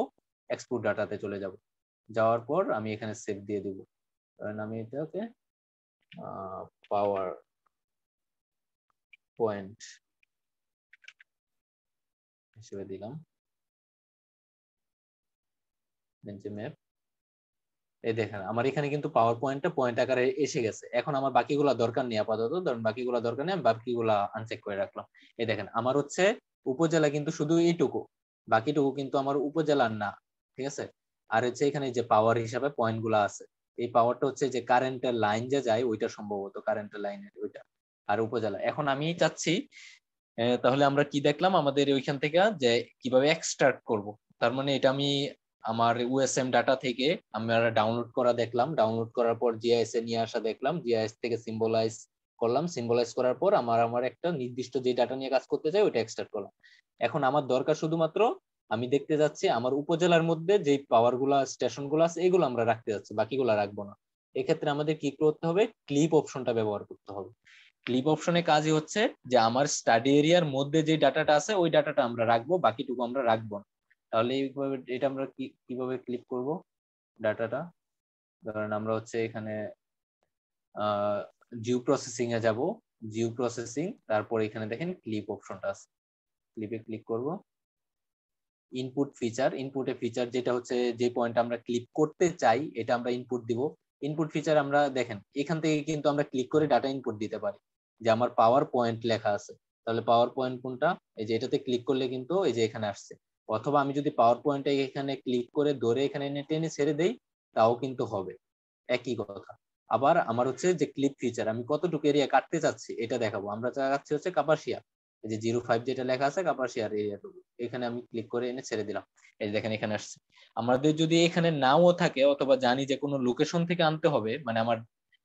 এক্সপোর্ট ডাটাতে চলে যাব। যাওয়ার পর আমি এখানে সেভ দিয়ে দিব, কারণ আমি এটাকে পাওয়ার পয়েন্ট হিসেবে দিলাম, ম্যাপ। এই দেখেন আমার এখানে কিন্তু পাওয়ার পয়েন্টটা পয়েন্ট আকারে এসে গেছে। এখন আমার বাকিগুলা দরকার নেই আপাতত, ধরুন বাকিগুলা দরকার নেই, আমি বাকিগুলা আনচেক করে রাখলাম। এই দেখেন আমার হচ্ছে উপজেলা কিন্তু শুধু এইটুকু, বাকিটুকু কিন্তু আমার উপজেলার না, ঠিক আছে। আর হচ্ছে এখানে যে পাওয়ার হিসাবে পয়েন্ট গুলা আছে, এই পাওয়ারটা হচ্ছে যে কারেন্টের লাইন যে যায় ওইটা, সম্ভবত কারেন্টের লাইনের ওইটা, আর উপজেলা। এখন আমি চাচ্ছি তাহলে আমরা কি দেখলাম আমাদের ওইখান থেকে যে কিভাবে এক্সট্রাক্ট করব। তার মানে এটা আমি আমার ইউএসএম ডাটা থেকে আমরা ডাউনলোড করা দেখলাম, ডাউনলোড করার পর জিআইএস এ নিয়ে আসা দেখলাম, জিআইএস থেকে সিম্বলাইজ করলাম, সিম্বলাইজ করার পর আমার একটা নির্দিষ্ট যে ডাটা নিয়ে কাজ করতে চাই ওইটা এক্সট্রাক্ট করলাম। এখন আমার দরকার শুধুমাত্র আমি দেখতে যাচ্ছি আমার উপজেলার মধ্যে যে পাওয়ার গুলা স্টেশন গুলো আছে এগুলো আমরা রাখতে যাচ্ছি, বাকিগুলো রাখবো না। এক্ষেত্রে আমাদের কি করতে হবে, ক্লিপ অপশনটা ব্যবহার করতে হবে। ক্লিপ অপশনের কাজই হচ্ছে যে আমার স্টাডি এরিয়ার মধ্যে যে ডাটাটা আছে ওই ডাটাটা আমরা রাখবো, বাকিটুকু আমরা রাখবো না। তাহলে এইভাবে এটা আমরা কিভাবে ক্লিক করব ডাটাটা, ধরেন আমরা হচ্ছে এখানে জিও প্রসেসিং এ যাব, জিও প্রসেসিং, তারপর এখানে দেখেন ক্লিপ অপশনটা আছে, ক্লিপে ক্লিক করব। ইনপুট ফিচার, ইনপুটে ফিচার যেটা হচ্ছে যে পয়েন্ট আমরা ক্লিক করতে চাই এটা আমরা ইনপুট দিব। ইনপুট ফিচার আমরা দেখেন এখান থেকে কিন্তু আমরা ক্লিক করে ডাটা ইনপুট দিতে পারি, যে আমার পাওয়ার পয়েন্ট লেখা আছে, তাহলে পাওয়ার পয়েন্ট কোনটা, এই যে এটাতে ক্লিক করলে কিন্তু এই যে এখানে আসছে। অথবা আমি যদি পাওয়ার পয়েন্টে এখানে ক্লিক করে ধরে এখানে এনে টেনে ছেড়ে দেই তাও কিন্তু হবে, একই কথা। আবার আমার হচ্ছে যে ক্লিপ ফিচার, আমি কতটুকু এরিয়া কাটতে চাচ্ছি এটা দেখাবো। আমরা চাচ্ছি হচ্ছে কাপাসিয়া, এই যে 05 যেটা লেখা আছে কাপাসিয়ার এরিয়াটুকু, এখানে আমি ক্লিক করে এনে ছেড়ে দিলাম, এই যে দেখেন এখানে আসছে। আমাদের যদি এখানে নাও থাকে অথবা জানি যে কোনো লোকেশন থেকে আনতে হবে, মানে আমার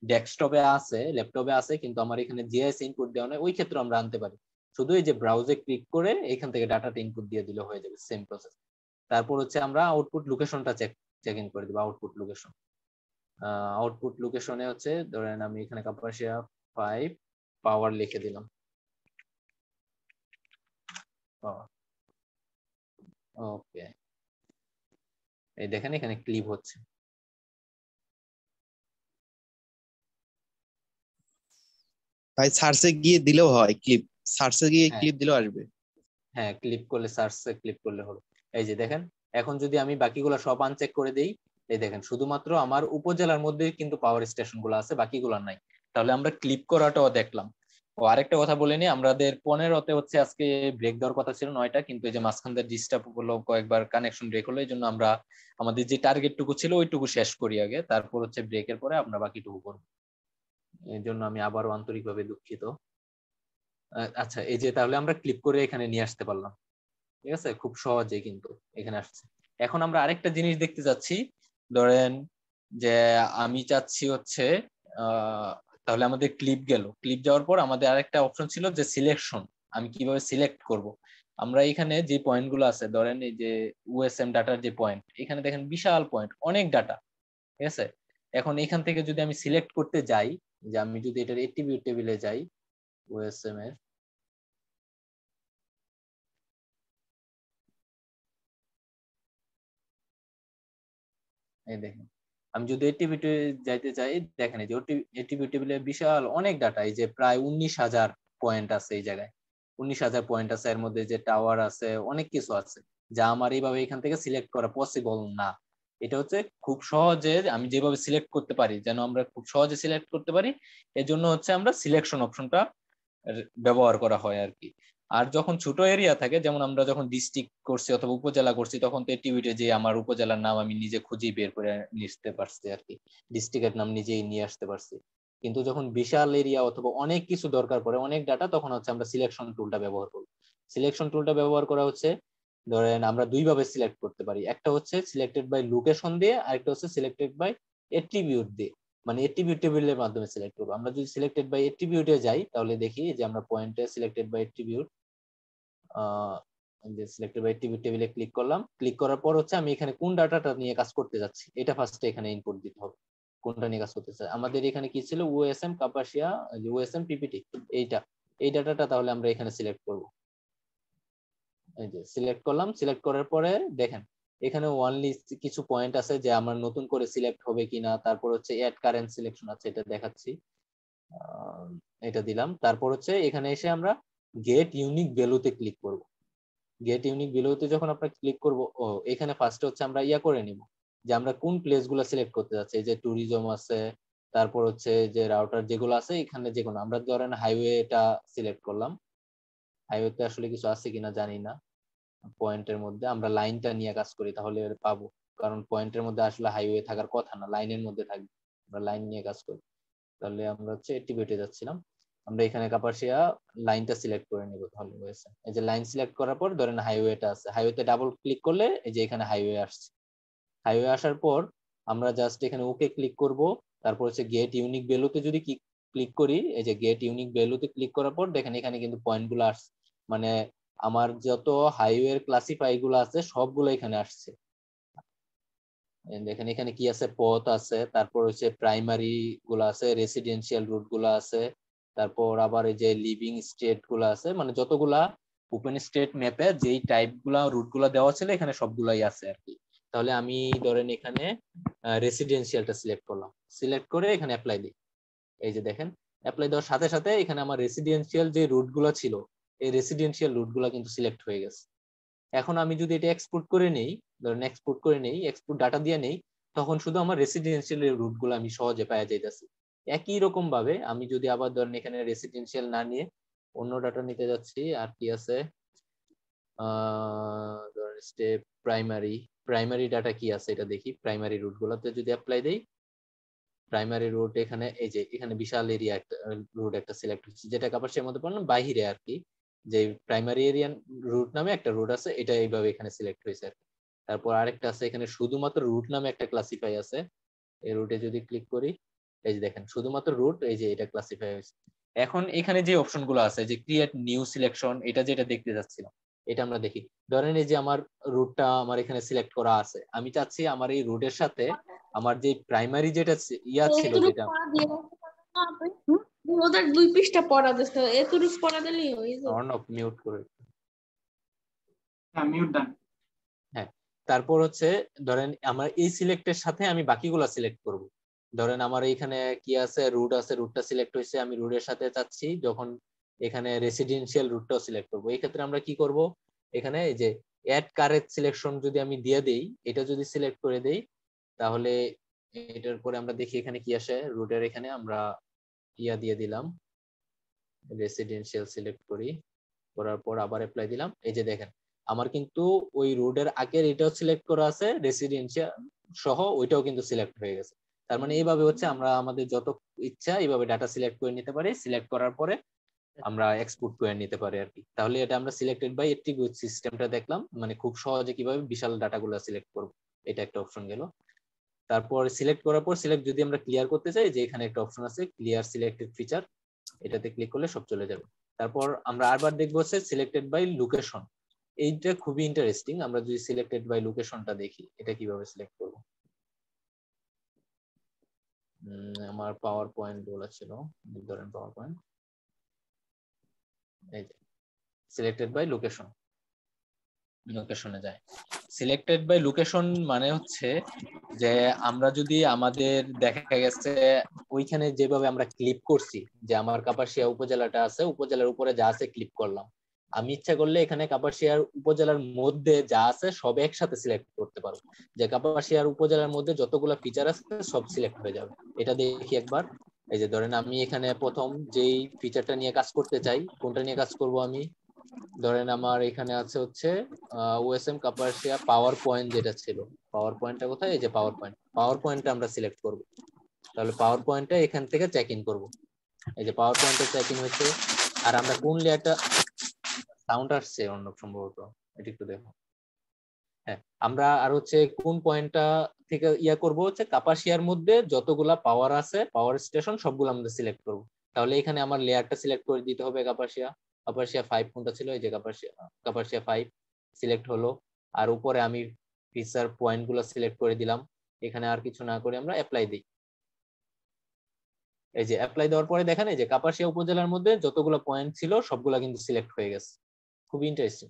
ডেস্কটপে আছে, ল্যাপটপে আছে, কিন্তু আমার এখানে জিআইএস ইনপুট দেওয়া নেই, ওই ক্ষেত্রে আমরা আনতে পারি। শুধু এই যে ব্রাউজে ক্লিক করে এখান থেকে ডাটাটা ইনপুট দিয়ে দিলে হয়ে যাবে, সেম প্রসেস। তারপর হচ্ছে আমরা আউটপুট লোকেশনটা চেক ইন করে দিব, আউটপুট লোকেশন। আউটপুট লোকেশনে হচ্ছে ধরেন আমি এখানে কাপাসিয়া 5 পাওয়ার লিখে দিলাম, ওকে। এই দেখেন এখানে ক্লিপ হচ্ছে। ভাই সার্চে গিয়ে দিলেও হয় ক্লিপ, সার্চে গিয়ে ক্লিপ দিলেও আসবে। হ্যাঁ, ক্লিক করলে সার্চে ক্লিক করলে হলো। এই যে দেখেন এখন যদি আমি বাকিগুলো সব আনচেক করে দেই, এই দেখেন শুধুমাত্র আমার উপজেলার মধ্যে কিন্তু পাওয়ার স্টেশন গুলো আছে, বাকিগুলো নাই। তাহলে আমরা ক্লিপ করাটাও দেখলাম। ও আরেকটা কথা বলে নি, আমাদের 15তে হচ্ছে আজকে ব্রেক দেওয়ার কথা ছিল 9টা, কিন্তু এই যে মাঝখান দিয়ে ডিস্টার্ব হলো, কয়েকবার কানেকশন ব্রেক হলো, এই জন্য আমরা আমাদের যে টার্গেটটুকু ছিল ওইটুকু শেষ করি আগে, তারপর হচ্ছে ব্রেকের পরে আমরা বাকিটুকু করবো। এই জন্য আমি আবারও আন্তরিকভাবে দুঃখিত। আচ্ছা, এই যে তাহলে আমরা ক্লিক করে এখানে নিয়ে আসতে পারলাম, ঠিক আছে, খুব সহজে কিন্তু এখানে আসছে। এখন আমরা আরেকটা জিনিস দেখতে যাচ্ছি, ধরেন যে আমি চাচ্ছি হচ্ছে তাহলে আমাদের ক্লিপ গেল, ক্লিপ যাওয়ার পর আমাদের আরেকটা অপশন ছিল যে সিলেকশন, আমি কিভাবে সিলেক্ট করব। আমরা এখানে যে পয়েন্ট গুলো আছে, ধরেন এই যে ইউএসএম ডাটার যে পয়েন্ট, এখানে দেখেন বিশাল পয়েন্ট, অনেক ডাটা, ঠিক আছে। এখন এখান থেকে যদি আমি সিলেক্ট করতে যাই, যে আমি যদি এটার অ্যাট্রিবিউট টেবিলে যাই, ইউএসএম এর এই দেখেন, আমি যদি অ্যাট্রিবিউটে যাইতে চাই, দেখেন এই যে অ্যাট্রিবিউট টেবিলে বিশাল অনেক ডাটা, এই যে প্রায় 19,000 পয়েন্ট আছে এই জায়গায়, 19,000 পয়েন্ট আছে, এর মধ্যে যে টাওয়ার আছে, অনেক কিছু আছে। যা আমার এইভাবে এখান থেকে সিলেক্ট করা পসিবল না। এটা হচ্ছে খুব সহজে আমি যেভাবে সিলেক্ট করতে পারি, যেন আমরা খুব সহজে সিলেক্ট করতে পারি, এজন্য হচ্ছে আমরা সিলেকশন অপশনটা ব্যবহার করা হয় আর কি। আর যখন ছোট এরিয়া থাকে, যেমন আমরা যখন ডিস্ট্রিক্ট করছি অথবা উপজেলা করছি, তখন তো অ্যাক্টিভিটি যে আমার উপজেলার নাম আমি নিজে খুঁজে বের করে নিতে পারছি আর কি, ডিস্ট্রিক্টের নাম নিজেই নিয়ে আসতে পারছি। কিন্তু যখন বিশাল এরিয়া অথবা অনেক কিছু দরকার পড়ে, অনেক ডাটা, তখন হচ্ছে আমরা সিলেকশন টুলটা ব্যবহার করব। সিলেকশন টুলটা ব্যবহার করা হচ্ছে, ধরেন আমরা দুইভাবে সিলেক্ট করতে পারি, একটা হচ্ছে সিলেক্টেড বাই লোকেশন দিয়ে, আরেকটা হচ্ছে সিলেক্টেড বাই অ্যাট্রিবিউট দিয়ে, মানে অ্যাট্রিবিউট টেবিলের মাধ্যমে সিলেক্ট করব। আমরা যদি সিলেক্টেড বাই অ্যাট্রিবিউটে যাই, তাহলে দেখি যে আমরা পয়েন্টে সিলেক্টেড বাই অ্যাট্রিবিউট, যে সিলেক্টেড বাই অ্যাট্রিবিউট টেবিলে ক্লিক করলাম। ক্লিক করার পর হচ্ছে আমি এখানে কোন ডাটাটা নিয়ে কাজ করতে যাচ্ছি, এটা ফার্স্টে এখানে ইনপুট দিতে হবে, কোনটা নিয়ে কাজ করতে চাই। আমাদের এখানে কি ছিল, ওএসএম কাপাসিয়া, ওএসএম পিপিটি, এই ডাটাটা তাহলে আমরা এখানে সিলেক্ট করব। এই যে সিলেক্ট করলাম। সিলেক্ট করার পরে দেখেন এখানে ওয়ানলি কিছু পয়েন্ট আছে যে আমার নতুন করে সিলেক্ট হবে কিনা, তারপর হচ্ছে অ্যাড কারেন্ট সিলেকশন আছে, এটা দেখাচ্ছি, এটা দিলাম। তারপর হচ্ছে এখানে এসে আমরা গেট ইউনিক ভ্যালুতে ক্লিক করব। গেট ইউনিক ভ্যালুতে যখন আমরা ক্লিক করব, এখানে ফার্স্টে হচ্ছে আমরা করে নিব যে আমরা কোন প্লেস গুলো সিলেক্ট করতে যাচ্ছি। এই যে ট্যুরিজম আছে, তারপর হচ্ছে যে রাউটার যেগুলো আছে, এখানে যেগুলো আমরা ধরেন হাইওয়েটা সিলেক্ট করলাম। হাইওয়েতে আসলে কিছু আছে কিনা জানি না, পয়েন্টের মধ্যে আমরা লাইনটা নিয়ে কাজ করি তাহলে পাবো, কারণ পয়েন্টের মধ্যে আসলে হাইওয়ে থাকার কথা না, লাইনের মধ্যে থাকবে, আমরা লাইন নিয়ে কাজ করি। তাহলে আমরা হচ্ছে অ্যাক্টিভিটি যাচ্ছিলাম, আমরা এখানে কাপাসিয়া লাইনটা সিলেক্ট করে নিব, তাহলে হয়েছে। এই যে লাইন সিলেক্ট করার পর ধরেন হাইওয়েটা আছে, হাইওয়েতে ডাবল ক্লিক করলে এই যে এখানে হাইওয়ে আসছে। হাইওয়ে আসার পর আমরা জাস্ট এখানে ওকে ক্লিক করব। তারপর হচ্ছে গেট ইউনিক ভ্যালুতে যদি ক্লিক করি, এই যে গেট ইউনিক ভ্যালুতে ক্লিক করার পর দেখেন এখানে কিন্তু পয়েন্ট গুলো আসছে, মানে আমার যত হাইওয়ের ক্লাসিফাই গুলো আছে সবগুলো এখানে আসছে। দেখেন এখানে কি আছে, পথ আছে, তারপর হচ্ছে প্রাইমারি গুলো আছে, রেসিডেন্সিয়াল রুট গুলো আছে, তারপর আবার এই যে লিভিং স্টেট গুলো আছে, মানে যতগুলা ওপেন স্টেট ম্যাপে যেই টাইপ গুলা রুট গুলা দেওয়া ছিল এখানে সবগুলাই আছে আর কি। তাহলে আমি ধরেন এখানে রেসিডেন্সিয়ালটা সিলেক্ট করলাম, সিলেক্ট করে এখানে অ্যাপ্লাই দিই। এই যে দেখেন অ্যাপ্লাই দেওয়ার সাথে সাথে এখানে আমার রেসিডেন্সিয়াল যে রুট গুলো ছিল, এই রেসিডেন্সিয়াল রুট গুলা কিন্তু সিলেক্ট হয়ে গেছে। এখন আমি যদি এটা এক্সপোর্ট করে নেই, ধরেন এক্সপোর্ট করে নেই, এক্সপোর্ট ডাটা দিয়ে নেই, তখন শুধু আমার রেসিডেন্সিয়াল রুট গুলো আমি সহজে পাওয়া যাইতেছি। একই রকম ভাবে আমি যদি আবার ধরেন এখানে রেসিডেন্সিয়াল না নিয়ে অন্য ডাটা নিতে যাচ্ছি, আর কি আছে, ধরেন স্টেপ প্রাইমারি ডাটা কি আছে এটা দেখি। প্রাইমারি রুট গুলোতে যদি অ্যাপ্লাই দেই, প্রাইমারি রুট এখানে এই যে এখানে বিশাল এরিয়া একটা রুট একটা সিলেক্ট হচ্ছে, যেটা কাপাসিয়ার মধ্যে পড়ে না, বাহিরে আর কি, যে প্রাইমারি এরিয়া রুট নামে একটা রুট আছে, এটা এইভাবে এখানে সিলেক্ট হয়েছে আর কি। তারপর আরেকটা আছে এখানে শুধুমাত্র রুট নামে একটা ক্লাসিফাই আছে, এই রুটে যদি ক্লিক করি, এই যে দেখেন শুধুমাত্র রুট, এই যে এটা ক্লাসিফাই হয়েছে। এখন এখানে যে অপশন গুলো আছে, যে ক্রিয়েট নিউ সিলেকশন, এটা যেটা দেখতে যাচ্ছিলাম, এটা আমরা দেখি। ধরেন এই যে আমার রুটটা আমার এখানে সিলেক্ট করা আছে, আমি চাচ্ছি আমার এই রুটের সাথে আমার যে প্রাইমারি যেটা ছিল, যেটা ওদের 2 পৃষ্ঠা পড়া দিছে, এতটুক পড়া দিলেই হয়ে যাবে। অন অফ মিউট করে, হ্যাঁ মিউট দেন। হ্যাঁ, তারপর হচ্ছে ধরেন আমার এই সিলেক্টের সাথে আমি বাকিগুলা সিলেক্ট করব। ধরেন আমার এখানে কি আছে, রুট আছে, রুটটা সিলেক্ট হয়েছে, আমি রুটের সাথে চাচ্ছি যখন এখানে রেসিডেন্সিয়াল রুটটাও সিলেক্ট করব। এই ক্ষেত্রে আমরা কি করব, এখানে এই যে অ্যাড কারেক্ট সিলেকশন যদি আমি দিয়ে দেই, এটা যদি সিলেক্ট করে দেই, তাহলে এটার পরে আমরা দেখি এখানে কি আসে। রুটের এখানে আমরা দিয়ে দিলাম, রেসিডেন্সিয়াল সিলেক্ট করার পর আবার অ্যাপ্লাই দিলাম। এই যে দেখেন আমার কিন্তু ওই রোডের আগের এটাও সিলেক্ট করা আছে, রেসিডেন্সিয়াল সহ ওইটাও কিন্তু সিলেক্ট হয়ে গেছে। তার মানে এইভাবে হচ্ছে আমরা আমাদের যত ইচ্ছা এইভাবে ডাটা সিলেক্ট করে নিতে পারি, সিলেক্ট করার পরে আমরা এক্সপোর্ট করে নিতে পারি আর কি। তাহলে এটা আমরা সিলেক্টেড বাই অ্যাট্রিবিউট সিস্টেমটা দেখলাম, মানে খুব সহজে কিভাবে বিশাল ডাটাগুলো সিলেক্ট করব, এটা একটা অপশন গেল। তারপর সিলেক্ট করার পর সিলেক্ট যদি আমরা ক্লিয়ার করতে চাই, যে এখানে একটা অপশন আছে ক্লিয়ার সিলেক্টেড ফিচার, এটাতে ক্লিক করলে সব চলে যাবে। তারপর আমরা আরবার দেখবো হচ্ছে সিলেক্টেড বাই লোকেশন, এইটা খুবই ইন্টারেস্টিং। আমরা যদি সিলেক্টেড বাই লোকেশনটা দেখি, এটা কিভাবে সিলেক্ট করব। আমার পাওয়ার পয়েন্ট বলা ছিল, ধরেন পাওয়ার পয়েন্ট, এই যে সিলেক্টেড বাই লোকেশনে যায়। সিলেক্টেড বাই লোকেশন মানে হচ্ছে যে আমরা যদি আমাদের দেখা গেছে ওইখানে যেভাবে আমরা ক্লিপ করছি, যে আমার কাপাসিয়া উপজেলাটা আছে, উপজেলার উপরে যা আছে ক্লিপ করলাম, আমি ইচ্ছা করলে এখানে কাপাসিয়ার উপজেলার মধ্যে যা আছে সব একসাথে সিলেক্ট করতে পারবো, যে কাপাসিয়ার উপজেলার মধ্যে যতগুলা ফিচার আছে সব সিলেক্ট হয়ে যাবে। এটা দেখি একবার। এই যে ধরেন আমি এখানে প্রথম যেই ফিচারটা নিয়ে কাজ করতে চাই, কোনটা নিয়ে কাজ করব আমি, ধরেন আমার এখানে আছে হচ্ছে ওএসএম কাপাসিয়া পাওয়ার পয়েন্ট যেটা ছিল, পাওয়ার পয়েন্টটা কোথায়, এই যে পাওয়ার পয়েন্টটা আমরা সিলেক্ট করব। তাহলে পাওয়ার পয়েন্টটা এখান থেকে চেক ইন করবো। এই যে পাওয়ার পয়েন্টে চেক ইন হচ্ছে। আর আমরা কোন লেয়ারটা, সাউন্ড আসছে অন্য সম্ভবত, এটা একটু দেখো। হ্যাঁ, আমরা আর হচ্ছে কোন পয়েন্টটা থেকে ইয়া করব হচ্ছে কাপাসিয়ার মধ্যে যতগুলা পাওয়ার আছে, পাওয়ার স্টেশন সবগুলো আমরা সিলেক্ট করব। তাহলে এখানে আমার লেয়ারটা সিলেক্ট করে দিতে হবে কাপাসিয়া 5 কোনটা ছিল, এই যে কাপাসিয়া 5 সিলেক্ট হলো। আর উপরে আমি ফিচার পয়েন্ট গুলো সিলেক্ট করে দিলাম। এখানে আর কিছু না করে আমরা অ্যাপ্লাই দিই। এই যে অ্যাপ্লাই দেওয়ার পরে দেখেন এই যে কাপাসিয়া উপজেলার মধ্যে যতগুলো পয়েন্ট ছিল সবগুলা কিন্তু সিলেক্ট হয়ে গেছে। খুব ইন্টারেস্টিং।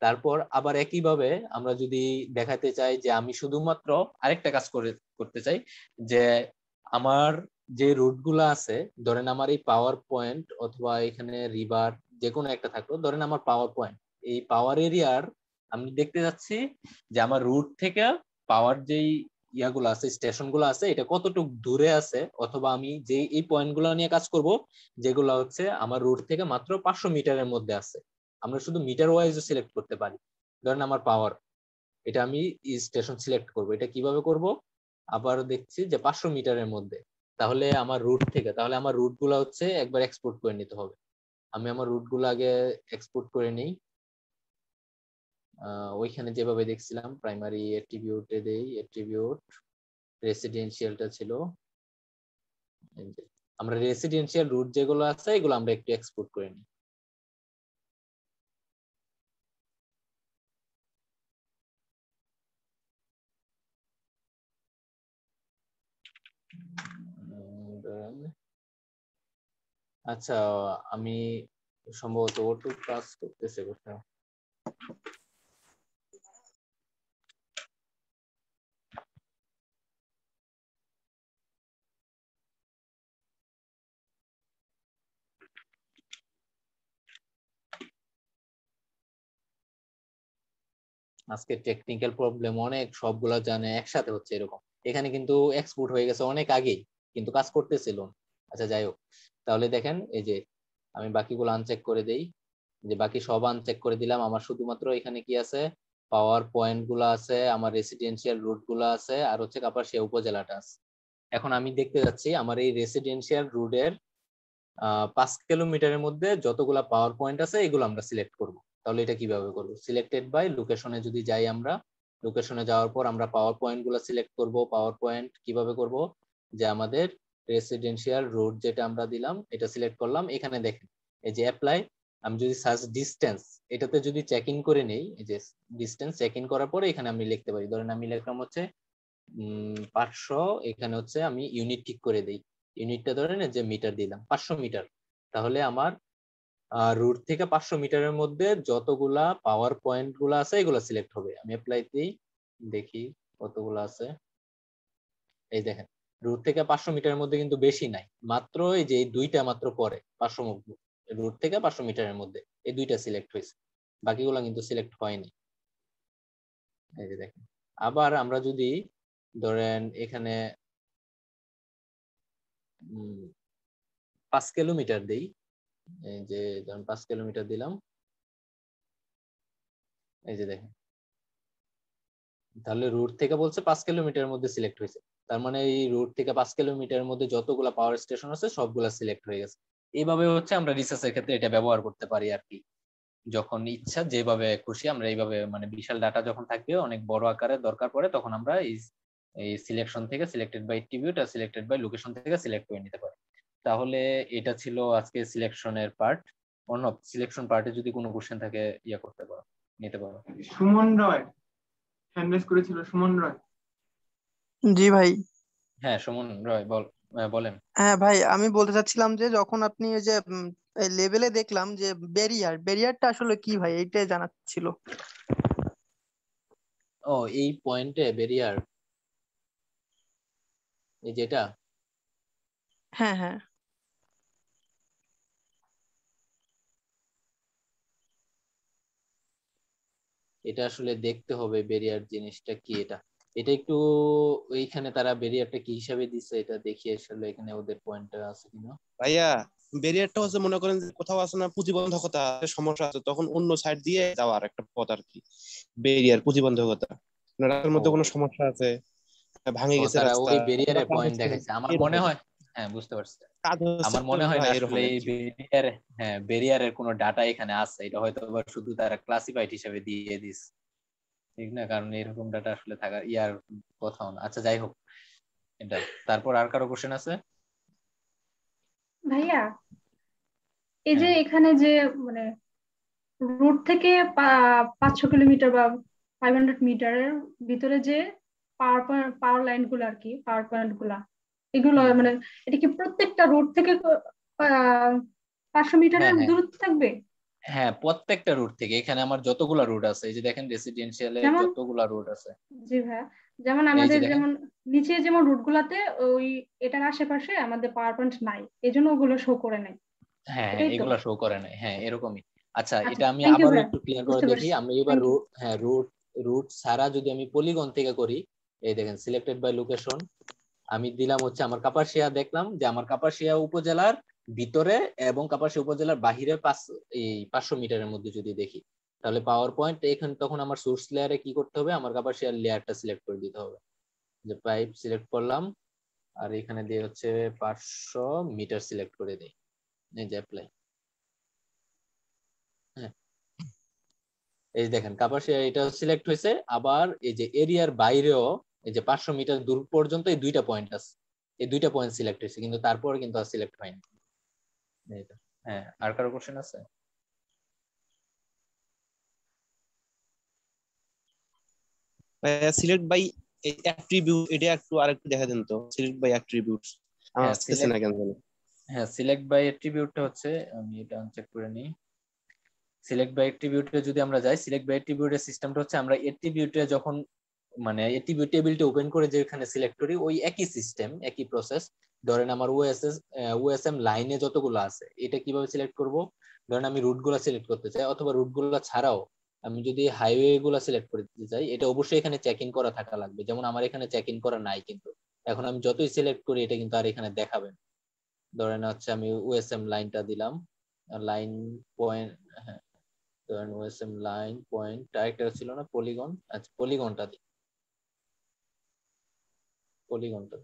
তারপর আবার একইভাবে আমরা যদি দেখাতে চাই যে আমি শুধুমাত্র আরেকটা কাজ করতে চাই, যে আমার যে রুট গুলা আছে, ধরেন আমার এই পাওয়ার পয়েন্ট অথবা এখানে রিভার যে কোনো একটা থাকলো, ধরেন আমার পাওয়ার পয়েন্ট, এই পাওয়ার এরিয়ার আমি দেখতে যাচ্ছি যে আমার রুট থেকে পাওয়ার যেই ইয়াগুলো আছে, স্টেশন গুলো আছে, এটা কতটুকু দূরে আছে, অথবা আমি যে এই পয়েন্ট গুলো নিয়ে কাজ করব যেগুলো হচ্ছে আমার রুট থেকে মাত্র 500 মিটারের মধ্যে আছে। আমরা শুধু মিটার ওয়াইজও সিলেক্ট করতে পারি। ধরেন আমার পাওয়ার, এটা আমি স্টেশন সিলেক্ট করব। এটা কিভাবে করব, আবার দেখছি যে 500 মিটারের মধ্যে, তাহলে আমার রুট থেকে, তাহলে আমার রুট গুলা হচ্ছে একবার এক্সপোর্ট করে নিতে হবে। আমি আমার রুট গুলো আগে এক্সপোর্ট করে নিই। ওইখানে যেভাবে দেখছিলাম প্রাইমারি অ্যাট্রিবিউটে দেই, অ্যাট্রিবিউট রেসিডেন্সিয়ালটা ছিল, আমরা রেসিডেন্সিয়াল রুট যেগুলো আছে এগুলো আমরা একটু এক্সপোর্ট করে নিই। আচ্ছা, আমি সম্ভবত ওটু কাজ করতেছে কোথাও। আজকে টেকনিক্যাল প্রবলেম অনেক, সবগুলা জানে একসাথে হচ্ছে এরকম। এখানে কিন্তু এক্সপোর্ট হয়ে গেছে অনেক আগেই, কিন্তু কাজ করতেছিল। আচ্ছা যাই হোক, তাহলে দেখেন এই যে আমি বাকিগুলো আনচেক করে দেই, যে বাকি সব আনচেক করে দিলাম। আমার শুধুমাত্র এখানে কি আছে, পাওয়ার পয়েন্ট গুলো আছে, আমার রেসিডেন্সিয়াল রুট গুলো আছে, আর হচ্ছে কাপাসিয়া উপজেলাটা আছে। এখন আমি দেখতে যাচ্ছি আমার এই রেসিডেন্সিয়াল রুটের 5 কিলোমিটারের মধ্যে যতগুলা পাওয়ার পয়েন্ট আছে এগুলো আমরা সিলেক্ট করব। তাহলে এটা কিভাবে করব, সিলেক্টেড বাই লোকেশনে যদি যাই, আমরা লোকেশনে যাওয়ার পর আমরা পাওয়ার পয়েন্ট গুলো সিলেক্ট করব। পাওয়ার পয়েন্ট কিভাবে করব, যে আমাদের রেসিডেন্সিয়াল রুট যেটা আমরা দিলাম এটা সিলেক্ট করলাম। এখানে দেখেন এই যে অ্যাপ্লাই, আমি যদি সার্চ ডিসটেন্স এটাতে যদি চেক ইন করে নেই, এই যে ডিসটেন্স চেক ইন করার পরে এখানে আমি লিখতে পারি, ধরেন আমি লিখলাম হচ্ছে 500, এখানে হচ্ছে আমি ইউনিট ঠিক করে দেই। ইউনিটটা ধরেন যে মিটার দিলাম 500 মিটার। তাহলে আমার রুট থেকে 500 মিটারের মধ্যে যতগুলা পাওয়ার পয়েন্ট গুলা আছে এগুলো সিলেক্ট হবে। আমি অ্যাপ্লাই দিই, দেখি কতগুলো আছে। এই দেখেন রুট থেকে 500 মিটারের মধ্যে কিন্তু বেশি নাই, মাত্র এই যে এই দুইটা মাত্র পরে 500 রুট থেকে 500 মিটারের মধ্যে এই দুইটা সিলেক্ট হয়েছে, বাকিগুলা কিন্তু সিলেক্ট হয়নি। এই যে দেখেন, আবার আমরা যদি ধরেন এখানে 5 কিলোমিটার দেই, এই যে ধরেন 5 কিলোমিটার দিলাম, এই যে দেখেন তাহলে রুট থেকে বলছে 5 কিলোমিটারের মধ্যে সিলেক্ট হয়েছে। তার মানে এই রুট থেকে 5 কিলোমিটারের মধ্যে যতগুলা পাওয়ার স্টেশন আছে সবগুলা সিলেক্ট হয়ে গেছে। এইভাবে হচ্ছে আমরা রিসার্চের ক্ষেত্রে এটা ব্যবহার করতে পারি আর কি। যখন ইচ্ছা যেভাবে খুশি আমরা এইভাবে, মানে বিশাল ডাটা যখন থাকবে অনেক বড় আকারে দরকার পড়ে, তখন আমরা এই সিলেকশন থেকে সিলেক্টেড বাই অ্যাট্রিবিউট আর সিলেক্টেড বাই লোকেশন থেকে সিলেক্ট করে নিতে পারি। তাহলে এটা ছিল আজকে সিলেকশনের পার্ট। অন্য সিলেকশন পার্টে যদি কোনো কোশ্চেন থাকে ইয়া করতে পারো, নিতে পারো। সুমন রয় হ্যান্ড রেজ করেছিল, সুমন রয়। জি ভাই। হ্যাঁ সুমন রয় বলেন। হ্যাঁ ভাই, আমি বলতে চাচ্ছিলাম যে যখন আপনি ওই যে লেভেলে দেখলাম যে ব্যারিয়ারটা আসলে কি ভাই, এইটাই জানার ছিল। ও এই পয়েন্টে ব্যারিয়ার, এই যেটা, হ্যাঁ হ্যাঁ এটা আসলে দেখতে হবে ব্যারিয়ার জিনিসটা কি। এটা একটু ওইখানে তারা ব্যারিয়ারটা কি হিসাবে দিচ্ছে এটা দেখি আসলে এখানে ওদের পয়েন্টটা আছে কিনা। ভাইয়া ব্যারিয়ারটা হচ্ছে মনে করেন যে কোথাও আছে না প্রতিবন্ধকতা সমস্যা আছে, তখন অন্য সাইড দিয়ে যাওয়ার একটা পথ আর কি। ব্যারিয়ার প্রতিবন্ধকতা রাস্তার মধ্যে কোনো সমস্যা আছে, ভাঙে গেছে তারা রাস্তা, ওই ব্যারিয়ারের পয়েন্ট দেখাইছে আমার মনে হয়। হ্যাঁ বুঝতে পারছি। আমার মনে হয় না আসলে এই ব্যারিয়ারের কোনো ডাটা এখানে আছে, এটা হয়তো শুধু তারা ক্লাসিফাইড হিসেবে দিয়ে দিস, ঠিক না? কারণ এরকম ডাটা আসলে থাকার ইয়ার কথাও না। আচ্ছা যাই হোক এটা। তারপর আর কারো কোশ্চেন আছে? ভাইয়া এই যে এখানে যে মানে রুট থেকে 500 কিলোমিটার বা 500 মিটারের ভিতরে যে পাওয়ার লাইন গুলো আর কি, পাওয়ার পয়েন্ট গুলা, এগুলো মানে এটা কি প্রত্যেকটা রুট থেকে 500 মিটারের দূরত্ব থাকবে? হ্যাঁ প্রত্যেকটা রুট থেকে। এখানে আমার যতগুলা রুট আছে এই যে দেখেন রেসিডেন্সিয়ালে যতগুলা রুট আছে। জি ভাইয়া, যেমন আমাদের যেমন নিচে যেমন রুট গুলাতে ওই এটার আশেপাশে আমাদের পাওয়ার পয়েন্ট নাই, এজন্য ওগুলো শো করে নাই। হ্যাঁ এগুলা শো করে নাই। হ্যাঁ এরকমই। আচ্ছা এটা আমি আবারও একটু ক্লিয়ার করে দেখি। আমি এবার রুট ছাড়া যদি আমি পলিগন থেকে করি, এই দেখেন সিলেক্টেড বাই লোকেশন আমি দিলাম হচ্ছে আমার কাপাসিয়া, দেখলাম যে আমার কাপাসিয়া উপজেলার ভিতরে এবং কাপাসিয়া উপজেলার বাহিরে 500 মিটারের মধ্যে যদি দেখি, তাহলে পাওয়ার পয়েন্ট এখানে তখন আমার সোর্স লেয়ারে কি করতে হবে, আমার কাপাসিয়ার লেয়ারটা সিলেক্ট করে দিতে হবে। যে পাইপ সিলেক্ট করলাম আর এখানে দিয়ে হচ্ছে 500 মিটার সিলেক্ট করে দেই, এই যে অ্যাপ্লাই। হ্যাঁ এই দেখেন কাপাসিয়া এটা সিলেক্ট হয়েছে। আবার এই যে এরিয়ার বাইরেও এই যে 500 মিটার দূর পর্যন্ত এই দুইটা পয়েন্ট আছে, এই দুইটা পয়েন্ট সিলেক্ট হয়েছে, কিন্তু তারপর কিন্তু আর সিলেক্ট হয়নি। হ্যাঁ আর কারো কোশ্চেন আছে? সিলেক্ট বাই অ্যাট্রিবিউট এটা একটু আরেকটু দেখা দেন তো। সিলেক্ট বাই অ্যাট্রিবিউটস আমার আসছে না কেন জানি। হ্যাঁ সিলেক্ট বাই অ্যাট্রিবিউটটা হচ্ছে, আমি এটা আনচেক করে নিই। সিলেক্ট বাই অ্যাট্রিবিউটে যদি আমরা যাই, সিলেক্ট বাই অ্যাট্রিবিউটের সিস্টেমটা হচ্ছে আমরা অ্যাট্রিবিউটে যখন মানে অ্যাট্রিবিউট টেবিলটা ওপেন করে যেখানে সিলেক্ট করি ওই একই সিস্টেম একই প্রসেস। ধরেন আমার ওএসএম লাইনে যতগুলো আছে এটা কিভাবে সিলেক্ট করব, ধরেন আমি রুটগুলো সিলেক্ট করতে চাই অথবা রুটগুলো ছাড়াও আমি যদি হাইওয়ে গুলা সিলেক্ট করে দিতে চাই, এটা অবশ্যই এখানে চেক ইন করা থাকা লাগবে। যেমন আমার এখানে চেক ইন করা নাই, কিন্তু এখন আমি যতই সিলেক্ট করি এটা কিন্তু আর এখানে দেখাবে না। ধরেন হচ্ছে আমি ওএসএম লাইনটা দিলাম, লাইন পয়েন্ট, হ্যাঁ ধরেন ওএসএম লাইন পয়েন্ট আরেকটা ছিল না পলিগন, আচ্ছা পলিগনটা দিই, পলিগনটা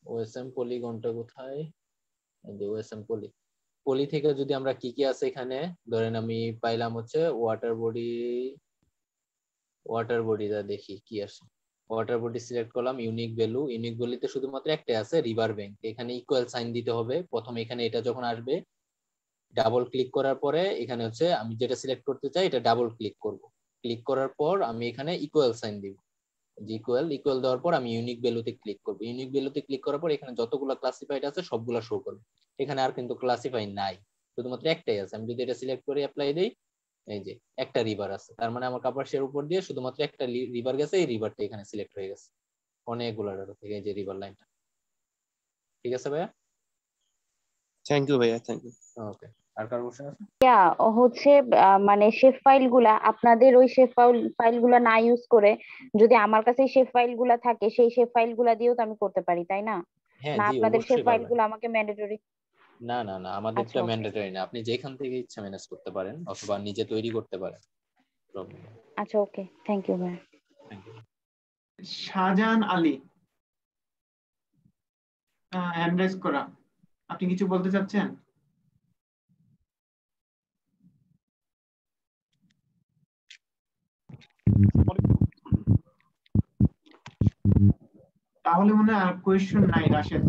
ওএসএম পলিগনটা কোথায়, ওএসএম পলি থেকে যদি আমরা কি কি আছে এখানে, ধরেন আমি পাইলাম হচ্ছে ওয়াটার বডিটা দেখি কি আসে। ওয়াটার বডি সিলেক্ট করলাম, ইউনিক ভ্যালুতে শুধুমাত্র একটাই আছে রিভার ব্যাংক। এখানে ইকুয়াল সাইন দিতে হবে প্রথমে। এখানে এটা যখন আসবে ডাবল ক্লিক করার পরে এখানে হচ্ছে আমি যেটা সিলেক্ট করতে চাই এটা ডাবল ক্লিক করব। ক্লিক করার পর আমি এখানে ইকুয়াল সাইন দিব, ইকুয়াল দেওয়ার পর আমি ইউনিক ভ্যালুতে ক্লিক করব। ইউনিক ভ্যালুতে ক্লিক করার পর এখানে যতগুলো ক্লাসিফাইড আছে সবগুলো শো করবে। এখানে আর কিন্তু ক্লাসিফাই নাই, শুধুমাত্র একটাই আছে। আমি যদি এটা সিলেক্ট করে অ্যাপ্লাই দেই, এই যে একটা রিভার আছে, তার মানে আমার কাপাসিয়ার উপর দিয়ে শুধুমাত্র একটা রিভার গেছে, এই রিভারটা এখানে সিলেক্ট হয়ে গেছে অনেকগুলো ডাটা থেকে, এই যে রিভার লাইনটা। ঠিক আছে ভাইয়া? থ্যাংক ইউ ভাইয়া, থ্যাংক ইউ। ওকে আর কার কোশ্চেন আছে? হচ্ছে মানে শেফ ফাইলগুলা আপনাদের ওই শেফ ফাইলগুলা না ইউজ করে যদি আমার কাছে শেফ ফাইলগুলা থাকে সেই শেফ ফাইলগুলা দিয়েও তো আমি করতে পারি, তাই না? না আপনাদের শেফ ফাইলগুলো আমাকে ম্যান্ডেটরি? না না না আমাদেরটা ম্যান্ডেটরি না, আপনি যেখান থেকে ইচ্ছা ম্যানেজ করতে পারেন অথবা নিজে তৈরি করতে পারেন। আচ্ছা ওকে, থ্যাংক ইউ ভাই। শাহজাহান আলী হ্যান্ড রাইজ করা, আপনি কিছু বলতে চাচ্ছেন? তাহলে মনে হয় আর কোয়েশ্চেন নাই রাশেদ।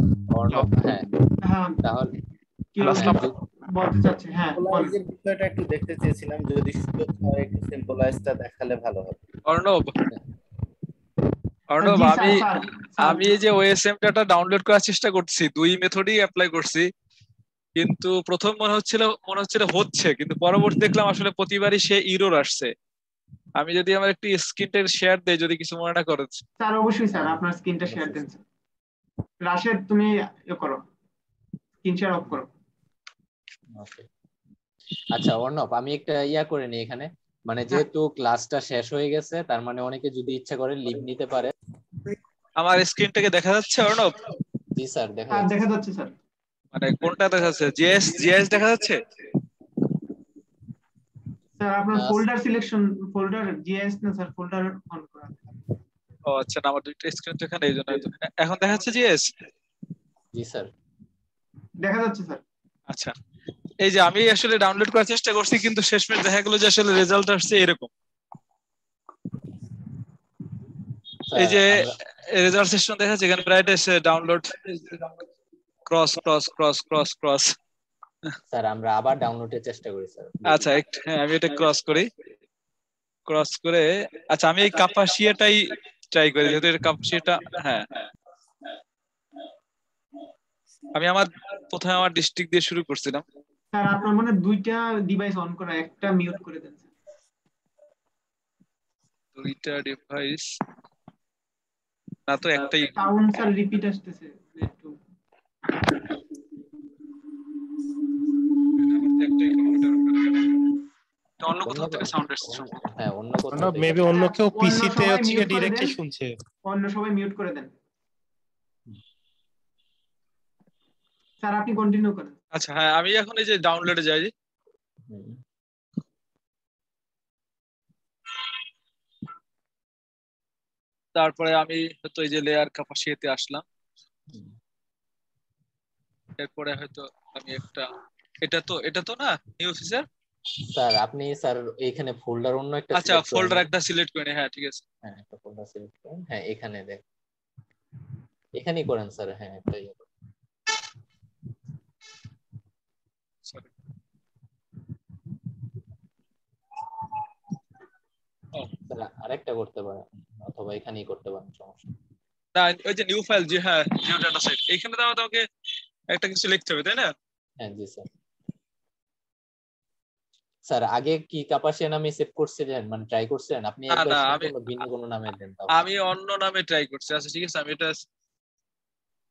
হ্যাঁ তাহলে কি বলতে চাচ্ছেন? হ্যাঁ সিম্বলাইজের বিষয়টা একটু দেখতে চেয়েছিলাম, যদি সুযোগ হয় একটু সিম্বলাইজটা দেখালে ভালো হবে। অর্ণব আমি এই যে ওএসএম ডাটা ডাউনলোড করার চেষ্টা করছি, দুই মেথডই অ্যাপ্লাই করছি, কিন্তু প্রথম মনে হচ্ছিল হচ্ছে, কিন্তু পরবর্তী দেখলাম আসলে প্রতিবারই সে এরর আসছে। আমি যদি আমার একটি স্ক্রিনটা শেয়ার দেই, যদি কিছু মনে না করেন। স্যার অবশ্যই স্যার, আপনার স্ক্রিনটা শেয়ার দেন। রাশেদ তুমি করো, স্ক্রিন শেয়ার অফ করো। ওকে আচ্ছা অর্ণব, আমি একটা ইয়া করে নিই এখানে, মানে যেহেতু ক্লাসটা শেষ হয়ে গেছে, তার মানে অনেকে যদি ইচ্ছা করে লিভ নিতে পারে। আমার স্ক্রিনটাকে দেখা যাচ্ছে অর্ণব? জি স্যার দেখা হ্যাঁ যাচ্ছে। দেখা যাচ্ছে স্যার। মানে কোনটা দেখা যাচ্ছে? জিএস দেখা যাচ্ছে? স্যার আপনার ফোল্ডার সিলেকশন, ফোল্ডার জিএস না স্যার, ফোল্ডার অন করা। ও আচ্ছা, না আমার দুইটা স্ক্রিন তো এখানে, এইজন্য হয়তো। এখন দেখা যাচ্ছে জিএস? জি স্যার দেখা যাচ্ছে স্যার। আচ্ছা, এই যে আমি আসলে ডাউনলোড করার চেষ্টা করছি, কিন্তু শেষমেশ দেখা গেল যে আসলে রেজাল্ট আসছে এরকম। এই যে রেজাল্ট সেশন দেখা যাচ্ছে এখানে brightness download cross cross cross cross cross. Sir আমরা আবার ডাউনলোডের চেষ্টা করি স্যার। আচ্ছা হ্যাঁ, আমি এটা ক্রস করি, ক্রস করে আচ্ছা আমি এই কাপাসিয়াটাই ট্রাই করি, যেহেতু এটা কাপাসিয়াটা। হ্যাঁ, আমি প্রথমে আমার ডিস্ট্রিক্ট দিয়ে শুরু করছিলাম। স্যার আপনার মানে দুইটা ডিভাইস অন করা, একটা মিউট করে দেন স্যার। দুইটা ডিভাইস না তো, একটাই। সাউন্ড স্যার রিপিট আসতেছে একটু। একটাই কম্পিউটার, অন্য কোথাও থেকে সাউন্ড আসছে। হ্যাঁ অন্য কোথাও থেকে, মেবি অন্য কেউ পিসিতে হচ্ছে কি ডাইরেক্টলি শুনছে। অন্য সবাই মিউট করে দেন স্যার, আপনি কন্টিনিউ করেন। আচ্ছা হ্যাঁ, আমি এখন এই যে ডাউনলোডে যাই, তারপরে আমি হয়তো এই যে লেয়ার ক্যাপাসিটিতে আসলাম, এরপরে হয়তো আমি এটা তো না নিউ ফিচার। স্যার আপনি স্যার এইখানে ফোল্ডার অন্য একটা আচ্ছা ফোল্ডার একটা সিলেক্ট করে নি, হ্যাঁ ঠিক আছে। হ্যাঁ একটা ফোল্ডার সিলেক্ট করুন, হ্যাঁ এখানে দেখ, এখানেই করেন স্যার। হ্যাঁ এটাই আরেকটা করতে পারেন, অথবা এখানেই করতে পারেন, সমস্যা না। ওই যে নিউ ফাইল, যে হ্যাঁ নিউ ডাটা সেট, এইখানে তো আমাকে একটা কিছু লিখতে হবে, তাই না? হ্যাঁ জি স্যার। স্যার আগে কি কাপাসিয়া নামে সেভ করছিলেন, মানে ট্রাই করছিলেন আপনি? একবার সম্পূর্ণ ভিন্ন কোনো নামে দেন। আমি অন্য নামে ট্রাই করছি। আচ্ছা ঠিক আছে, আমি এটা,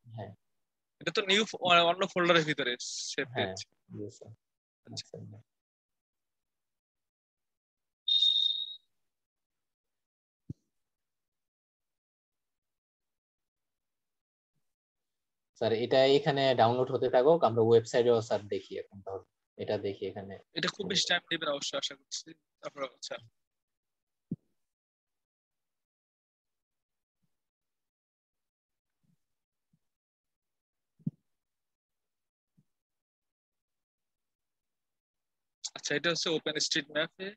হ্যাঁ এটা তো নিউ অন্য ফোল্ডারের ভিতরে সেভ করেছি। জি স্যার। স্যার এটা এখানে ডাউনলোড হতে থাকুক, আমরা ওয়েবসাইটেও স্যার দেখি এখন, তাহলে এটা দেখি এখানে। এটা খুব বেশি টাইম নেবে না অবশ্যই, আশা করছি। তারপর আচ্ছা আচ্ছা, এটা হচ্ছে ওপেন স্ট্রিট ম্যাপে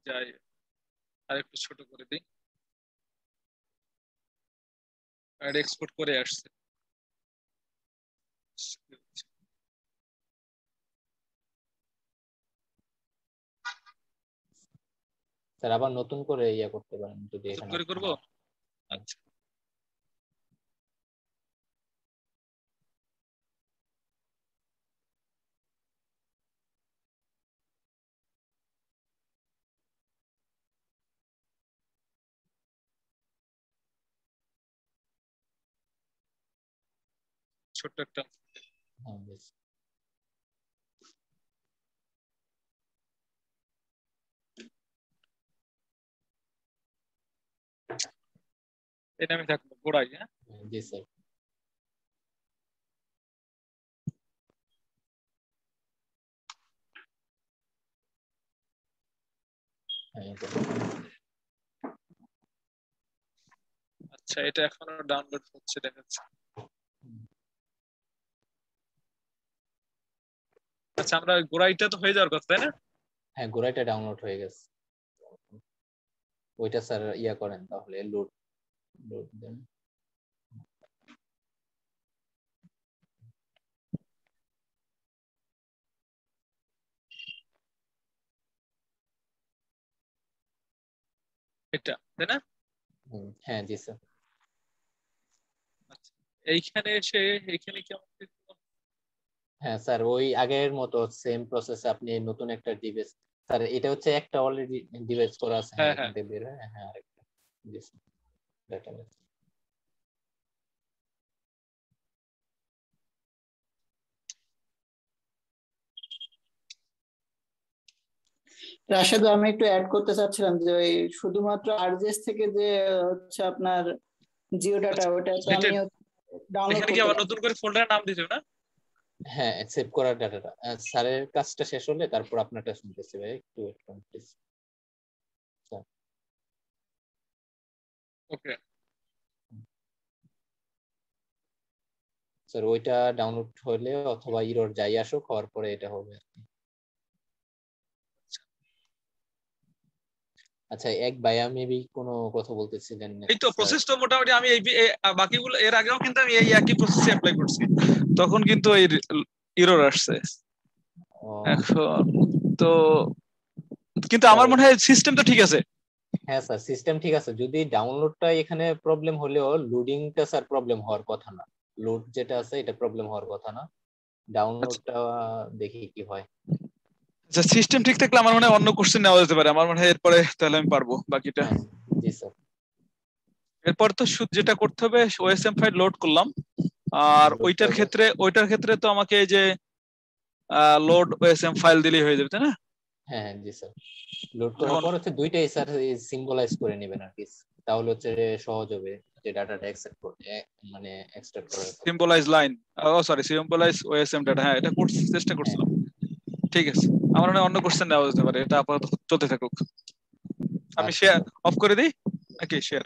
যাই, আর একটু ছোট করে দিই, আর এক্সপোর্ট করে আসছে। স্যার আবার নতুন করে ইয়া করতে পারেন যদি এখানে করব। আচ্ছা ছোট্ট একটা এটা আমি থাকবো গোড়াই। হ্যাঁ জি স্যার। আচ্ছা এটা এখনো ডাউনলোড হচ্ছে দেখাচ্ছে। আচ্ছা আমরা গোড়াইটা তো হয়ে যাওয়ার কথা, তাই না? হ্যাঁ গোড়াইটা ডাউনলোড হয়ে গেছে, ওইটা স্যার ইয়া করেন তাহলে, লোড দেন। এটা তাই না? হ্যাঁ জি স্যার। এইখানে এসে এখানে কি আমাদের, হ্যাঁ স্যার ওই আগের মতো সেম প্রসেসে আপনি নতুন একটা ডিভাইস, স্যার এটা হচ্ছে একটা অলরেডি ডিভাইস করা আছে। হ্যাঁ এখান থেকে বের হয়, হ্যাঁ আরেকটা জি স্যার ডাটাবেস। রাশেদ, আমি একটু অ্যাড করতে চাচ্ছিলাম যে ওই শুধুমাত্র আরজিএস থেকে যে হচ্ছে আপনার জিও ডাটা, ওটা তো আমি ডাউনলোড এখানে কি আবার নতুন করে ফোল্ডারের নাম দিতে হবে না? হ্যাঁ, সেভ করার ডাটাটা স্যারের কাজটা শেষ হলে তারপর আপনারটা শুনতেছি ভাই, একটু ওয়েট করুন প্লিজ। ওকে স্যার ওইটা ডাউনলোড হলে অথবা ইরর যাই আসুক হওয়ার পরে এটা হবে আর কি। আচ্ছা, এক ভাইয়া মেবি কোনো কথা বলতেছিলেন। এই তো প্রসেস তো মোটামুটি আমি এই বাকিগুলো এর আগেও কিন্তু আমি এই একই প্রসেসে অ্যাপ্লাই করছি, তখন কিন্তু এই এরর আসছে। এখন তো কিন্তু আমার মনে হয় সিস্টেম তো ঠিক আছে। হ্যাঁ স্যার, সিস্টেম ঠিক আছে, যদি ডাউনলোডটা এখানে প্রবলেম হলেও লোডিংটা স্যার প্রবলেম হওয়ার কথা না। লোড যেটা আছে এটা প্রবলেম হওয়ার কথা না, ডাউনলোডটা দেখি কি হয়। আচ্ছা, সিস্টেম ঠিক থাকলে আমার মনে হয় অন্য কোশ্চেন নেওয়া যেতে পারে, আমার মনে হয় এরপরে তাহলে আমি পারবো বাকিটা। জি স্যার। এরপর তো যেটা করতে হবে ওএসএম ফাইল লোড করলাম, আর ওইটার ক্ষেত্রে তো আমাকে এই যে লোড ওএসএম ফাইল দিলেই হয়ে যাবে, তাই না? হ্যাঁ জি স্যার, লোড করার পর হচ্ছে দুইটাই স্যার সিম্বলাইজ করে নেবেন আর কি, তাহলে হচ্ছে সহজ হবে যে ডাটাটা এক্সট্রাক্ট করতে, মানে এক্সট্রাক্ট করা। Symbolise line, symbolise OSM data, হ্যাঁ এটা চেষ্টা করছিলাম। ঠিক আছে, আমার মনে হয় অন্য কোশ্চেন নেওয়া যেতে পারে, এটা আপাতত চলতে থাকুক। আমি শেয়ার অফ করে দিই নাকি শেয়ার?